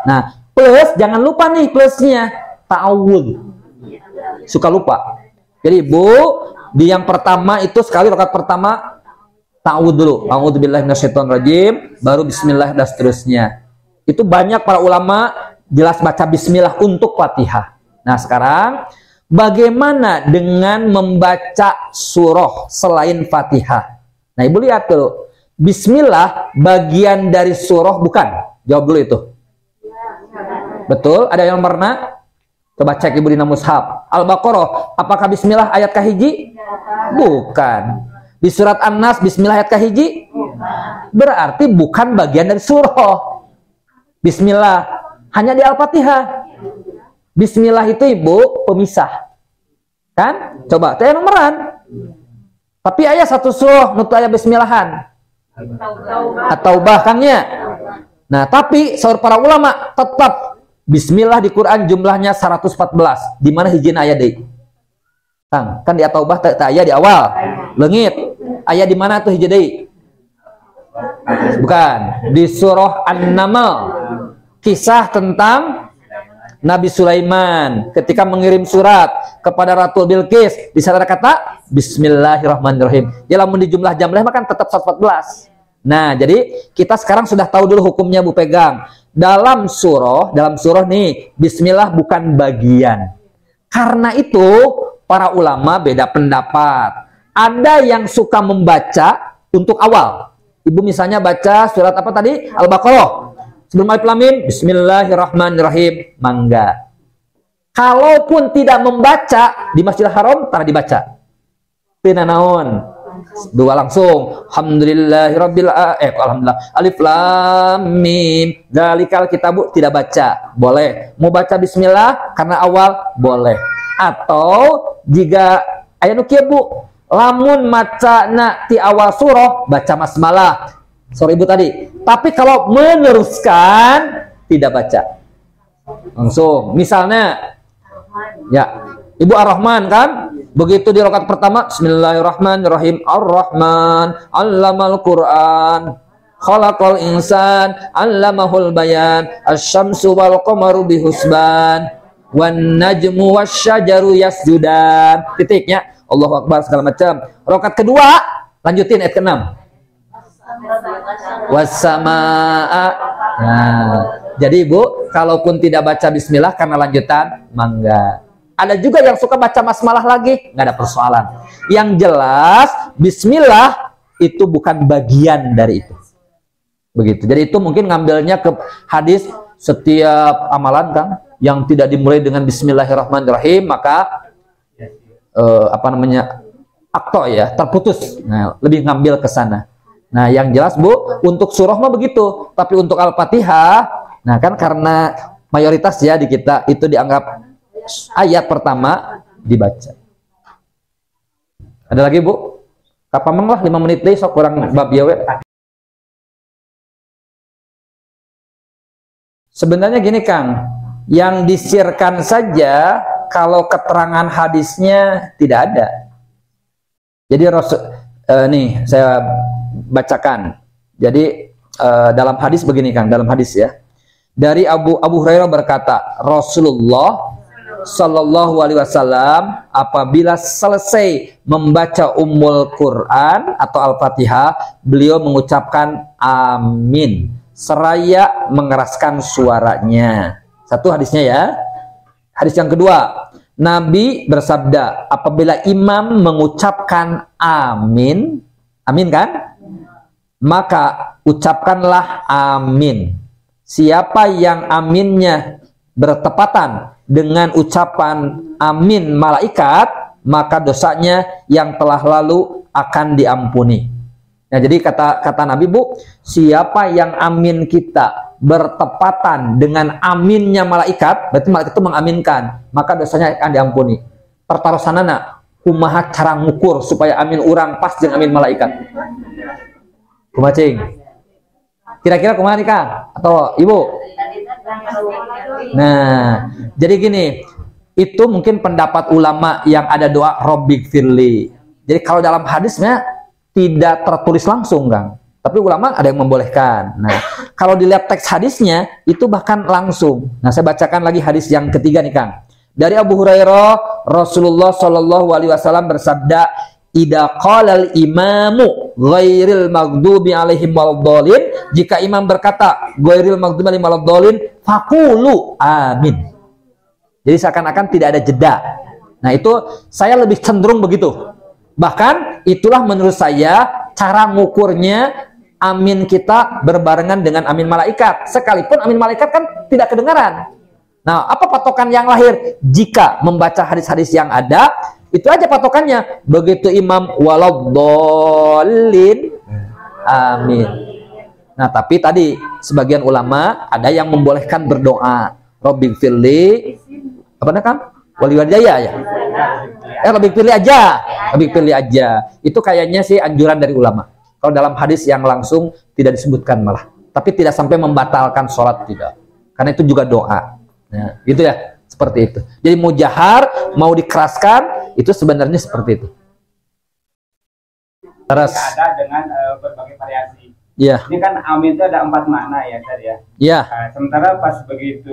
Speaker 1: Nah, plus jangan lupa nih plusnya ta'awudz. Suka lupa. Jadi Bu, di yang pertama itu sekali rakaat pertama ta'awudz dulu. A'udzubillahi minasyaitonirrajim, baru bismillah dan seterusnya. Itu banyak para ulama jelas baca bismillah untuk Fatihah. Nah sekarang bagaimana dengan membaca surah selain Fatihah? Nah Ibu lihat dulu. Bismillah bagian dari surah bukan? Jawab dulu itu. Betul? Ada yang pernah? Coba cek Ibu di mushaf. Al-Baqarah, apakah bismillah ayat kahiji? Bukan. Di surat An-Nas bismillah ayat kahiji? Berarti bukan bagian dari surah. Bismillah hanya di Al-Fatihah. Bismillah itu Ibu pemisah. Kan? Coba tanya nomoran. Tapi ayat satu surah nutu ayat bismillahan. At-Taubah kannya. Nah, tapi saur para ulama tetap bismillah di Quran jumlahnya 114. Di mana hijin ayat deui? Kang, kan di At-Taubah ayat di awal. Leungit. Ayat di mana tuh hiji deui? Bukan, di surah An-Naml. Kisah tentang Nabi Sulaiman ketika mengirim surat kepada Ratu Bilqis, di sana ada kata Bismillahirrahmanirrahim. Ya lamun di jumlah jamlah makan tetap 114. Nah, jadi kita sekarang sudah tahu dulu hukumnya Bu pegang. Dalam surah nih, Bismillah bukan bagian. Karena itu para ulama beda pendapat. Ada yang suka membaca untuk awal. Ibu misalnya baca surat apa tadi? Al-Baqarah. Sebelum Alif Lam Mim, Bismillahirrahmanirrahim, mangga. Kalaupun tidak membaca di Masjidil Haram, tak dibaca. Tina naon? Dua langsung. Alhamdulillah. Alif Lam Mim. Dzalikal kitabu tidak baca. Boleh. Mau baca Bismillah karena awal, boleh. Atau jika aya nu kieu Bu, lamun macana ti awal surah baca basmalah. Sorry Ibu tadi. Tapi kalau meneruskan tidak baca. Langsung. Misalnya ya, Ibu Ar-Rahman kan? Begitu di rakaat pertama Bismillahirrahmanirrahim. Ar-Rahman 'allamal Qur'an. Khalaqal insan 'allamahul bayan. Asy-syamsu wal qamaru bihusban. Wan najmu wasyajaru yasjudan. Titiknya. Allahu Akbar segala macam. Rakaat kedua lanjutin ayat ke-6. Wassamaa. Nah, jadi Ibu, kalaupun tidak baca bismillah karena lanjutan, mangga. Ada juga yang suka baca basmalah lagi, nggak ada persoalan. Yang jelas, bismillah itu bukan bagian dari itu. Begitu. Jadi itu mungkin ngambilnya ke hadis setiap amalan kan yang tidak dimulai dengan bismillahirrahmanirrahim, maka akto ya, terputus. Nah, lebih ngambil ke sana. Nah, yang jelas Bu, untuk surah mah begitu, tapi untuk Al-Fatihah, nah kan karena mayoritas ya di kita itu dianggap ayat pertama dibaca. Ada lagi Bu? Kapameng lah 5 menit deh, sok kurang bab ya we. Sebenarnya gini Kang, yang disirkan saja kalau keterangan hadisnya tidak ada. Jadi nih saya bacakan. Jadi dalam hadis begini Kang, dalam hadis ya. Dari Abu Hurairah berkata, Rasulullah Sallallahu Alaihi Wasallam apabila selesai membaca Ummul Quran atau Al-Fatihah, beliau mengucapkan amin seraya mengeraskan suaranya. Satu hadisnya ya. Hadis yang kedua, Nabi bersabda, apabila imam mengucapkan amin, amin kan? Maka ucapkanlah amin. Siapa yang aminnya bertepatan dengan ucapan amin malaikat, maka dosanya yang telah lalu akan diampuni. Nah, jadi kata Nabi Bu, siapa yang amin kita bertepatan dengan aminnya malaikat, berarti malaikat itu mengaminkan, maka dosanya akan diampuni. Pertarusanana kumaha cara ngukur supaya amin urang pas jeung amin malaikat? Kumaha cing? Kira-kira kumaha nih Kang atau Ibu? Nah, jadi gini, itu mungkin pendapat ulama yang ada doa Robbik Firli. Jadi kalau dalam hadisnya tidak tertulis langsung Kang, tapi ulama ada yang membolehkan. Nah, kalau dilihat teks hadisnya itu bahkan langsung. Nah, saya bacakan lagi hadis yang ketiga nih Kang. Dari Abu Hurairah, Rasulullah Shallallahu Alaihi Wasallam bersabda, "Idza qalal imamu ghairil maghdubi alaihim waladdallin." Jika imam berkata ghairil maghdubi alaihim waladdallin, faqulu amin. Jadi seakan-akan tidak ada jeda. Nah, itu saya lebih cenderung begitu. Bahkan itulah menurut saya cara ngukurnya amin kita berbarengan dengan amin malaikat. Sekalipun amin malaikat kan tidak kedengaran. Nah, apa patokan yang lahir? Jika membaca hadis-hadis yang ada, itu aja patokannya. Begitu imam waladdallin, amin. Nah, tapi tadi sebagian ulama ada yang membolehkan berdoa. Robbik firli, apa namanya Kang? Waliwadaya ya? Robbik firli aja. Robbik firli aja. Itu kayaknya sih anjuran dari ulama. Kalau dalam hadis yang langsung tidak disebutkan malah. Tapi tidak sampai membatalkan sholat, tidak. Karena itu juga doa. Nah, gitu ya. Seperti itu. Jadi mau jahar, mau dikeraskan, itu sebenarnya seperti itu. Terus
Speaker 5: ada dengan berbagai variasi.
Speaker 1: Ya.
Speaker 5: Ini kan amin itu ada 4 makna ya Ustaz ya.
Speaker 1: Ya.
Speaker 5: Nah, sementara pas begitu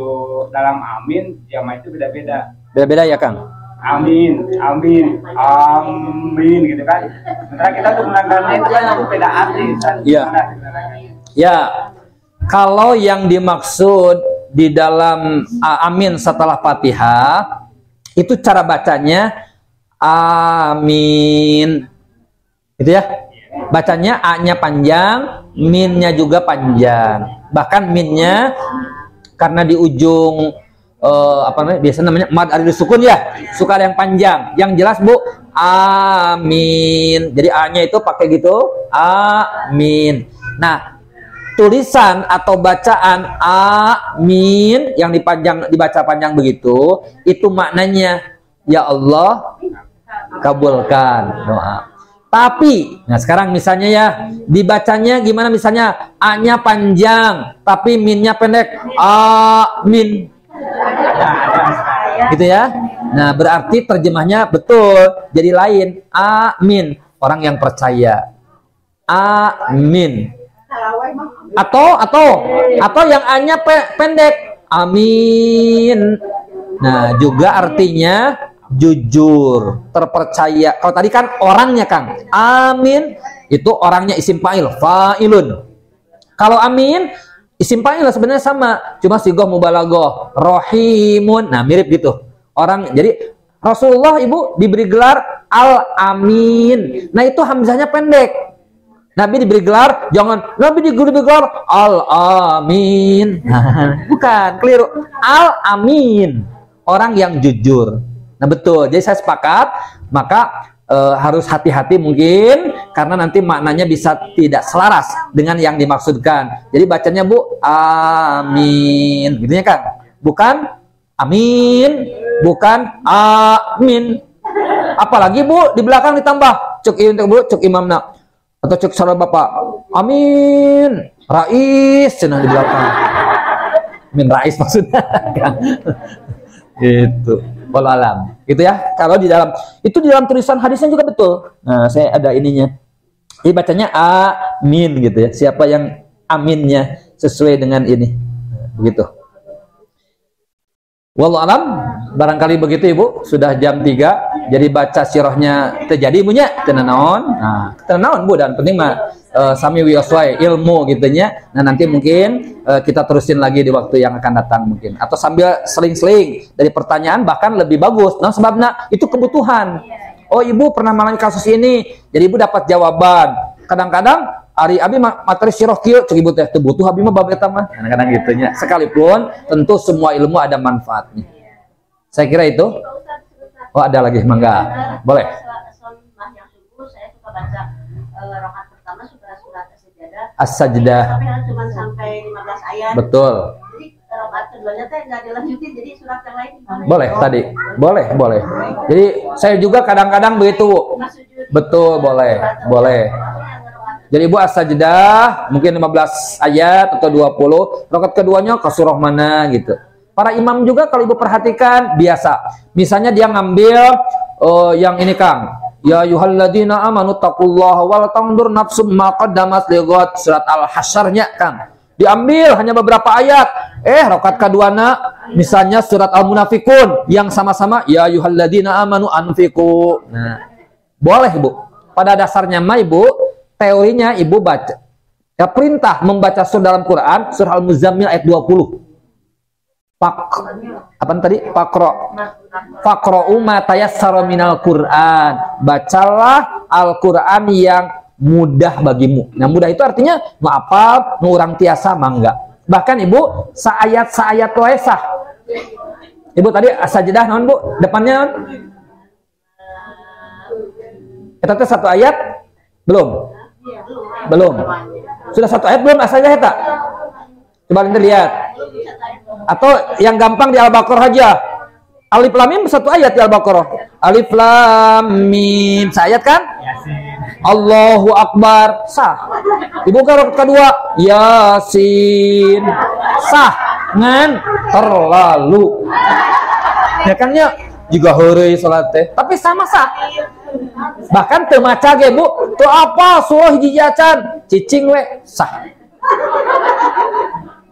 Speaker 5: dalam amin jamaah itu beda-beda.
Speaker 1: Beda-beda ya Kang.
Speaker 5: Amin, amin, amin gitu kan. Sementara kita tuh menanggalnya itu kan beda arti.
Speaker 1: Iya. Ya, kalau yang dimaksud di dalam amin setelah Fatihah itu cara bacanya amin, gitu ya. Bacanya A-nya panjang, min-nya juga panjang. Bahkan min-nya karena di ujung apa namanya? Biasa namanya mad aridul sukun ya, suka ada yang panjang. Yang jelas Bu, amin. Jadi A-nya itu pakai gitu, amin. Nah, tulisan atau bacaan amin yang dibaca panjang begitu, itu maknanya ya Allah kabulkan doa. Tapi, nah sekarang misalnya ya, dibacanya gimana misalnya A-nya panjang, tapi min-nya pendek, amin. Gitu ya. Nah, berarti terjemahnya betul, jadi lain, amin. Orang yang percaya. Amin. Atau yang A-nya pendek, amin. Nah, juga artinya jujur, terpercaya. Kalau tadi kan orangnya Kang, amin itu orangnya isim fa'il, fa'ilun. Kalau amin isim fa'il sebenarnya sama, cuma sigoh mubalaghah, rohimun. Nah, mirip gitu. Orang, jadi Rasulullah Ibu diberi gelar al-amin. Nah, itu hamzahnya pendek. Nabi diberi gelar, jangan Nabi diberi gelar al-amin. Nah, bukan, keliru. Al-amin, orang yang jujur. Nah, betul. Jadi saya sepakat, maka harus hati-hati mungkin karena nanti maknanya bisa tidak selaras dengan yang dimaksudkan. Jadi bacanya Bu, amin. Gitu ya Kang? Bukan amin, bukan amin. Apalagi Bu di belakang ditambah cuk imamna atau cuk salat Bapak. Amin. Rais cenah di belakang. Amin rais maksudnya. Gitu. Wallahu alam. Gitu ya. Kalau di dalam itu di dalam tulisan hadisnya juga betul. Nah, saya ada ininya. Jadi bacanya amin gitu ya. Siapa yang aminnya sesuai dengan ini. Nah, begitu. Wallahu alam. Barangkali begitu Ibu. Sudah jam 3. Jadi baca sirahnya terjadi Ibunya tenanaon. Nah, tenanaon Bu dan penting mah sami wioswai ilmu gitunya. Nah, nanti mungkin kita terusin lagi di waktu yang akan datang mungkin. Atau sambil seling-seling dari pertanyaan bahkan lebih bagus. Nah, sebabnya itu kebutuhan. Oh, Ibu pernah mengalami kasus ini. Jadi Ibu dapat jawaban. Kadang-kadang Ari abi materi sirah kieu cek Ibu teh teu butuh abi mah bab eta mah. Kadang-kadang gitunya. Sekalipun tentu semua ilmu ada manfaatnya. Saya kira itu. Oh, ada lagi, mangga. Boleh.
Speaker 4: Setelah yang subuh saya suka baca rakaat pertama surat As-Sajdah.
Speaker 1: As-Sajdah.
Speaker 4: Tapi cuma sampai 15 ayat.
Speaker 1: Betul.
Speaker 4: Jadi rakaat keduanya teh enggak dilanjutin, jadi surat yang lain gimana?
Speaker 1: Boleh tadi. Boleh. Jadi saya juga kadang-kadang begitu. Betul, boleh. Jadi Ibu As-Sajdah mungkin 15 ayat atau 20. Rakaat keduanya ke surah mana gitu. Para imam juga kalau Ibu perhatikan biasa. Misalnya dia ngambil yang ini Kang. Ya ayyuhalladzina amanu taqullaha wal tanzur nafsum ma qaddamat lighad, surat Al-Hasyr-nya Kang. Diambil hanya beberapa ayat. Rakaat keduana misalnya surat Al-Munafikun yang sama-sama ya ayyuhalladzina amanu anfiqu. Nah, boleh Ibu. Pada dasarnya mah Ibu, teorinya Ibu baca. Ya, perintah membaca surah dalam Quran, surah Al-Muzammil ayat 20. Apa tadi? Faqra'u ma tayassara minal Qur'an. Bacalah Al-Qur'an yang mudah bagimu. Nah, mudah itu artinya nu apal, nu urang tiasa mangga. Bahkan Ibu saayat-saayat wae sah. Ibu tadi As-Sajdah naon Bu? Depannya naon? Eta teh satu ayat? Belum. Sudah satu ayat belum As-Sajdah eta? Coba nanti lihat. Atau yang gampang di Al-Baqarah aja. Alif Lam Mim satu ayat di Al-Baqarah. Alif Lam Mim sayat kan? Allahu Akbar sah. Dibuka rakaat kedua Yasin sah. Ngan terlalu. Ya kan ya juga heureuy salat teh. Tapi sama sah. Bahkan teu maca ge Bu, teu apa surah hiji acan, cicing we sah.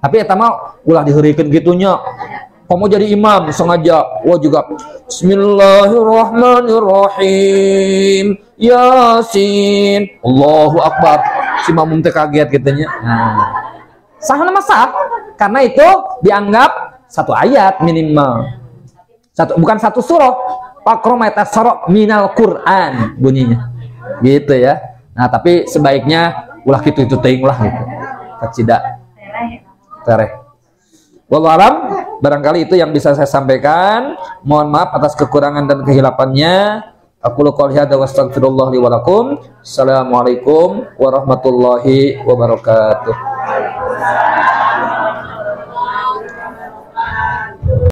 Speaker 1: Tapi eta mah ulah diheurikeun gitunya. Kamu jadi imam sengaja, wah juga Bismillahirrahmanirrahim, Yasin, Allahu Akbar. Si makmum teh kaget gitunya. Sah nama sah, karena itu dianggap satu ayat minimal. Bukan satu surah. Pakromaita sarok minal Quran bunyinya. Gitu ya. Nah, tapi sebaiknya ulah gitu teuing lah gitu. Kacida. Tereh. Wallahu alam, barangkali itu yang bisa saya sampaikan. Mohon maaf atas kekurangan dan kehilafannya. Aku qouli hadza wa astaghfirullah li wa lakum. Assalamualaikum warahmatullahi wabarakatuh.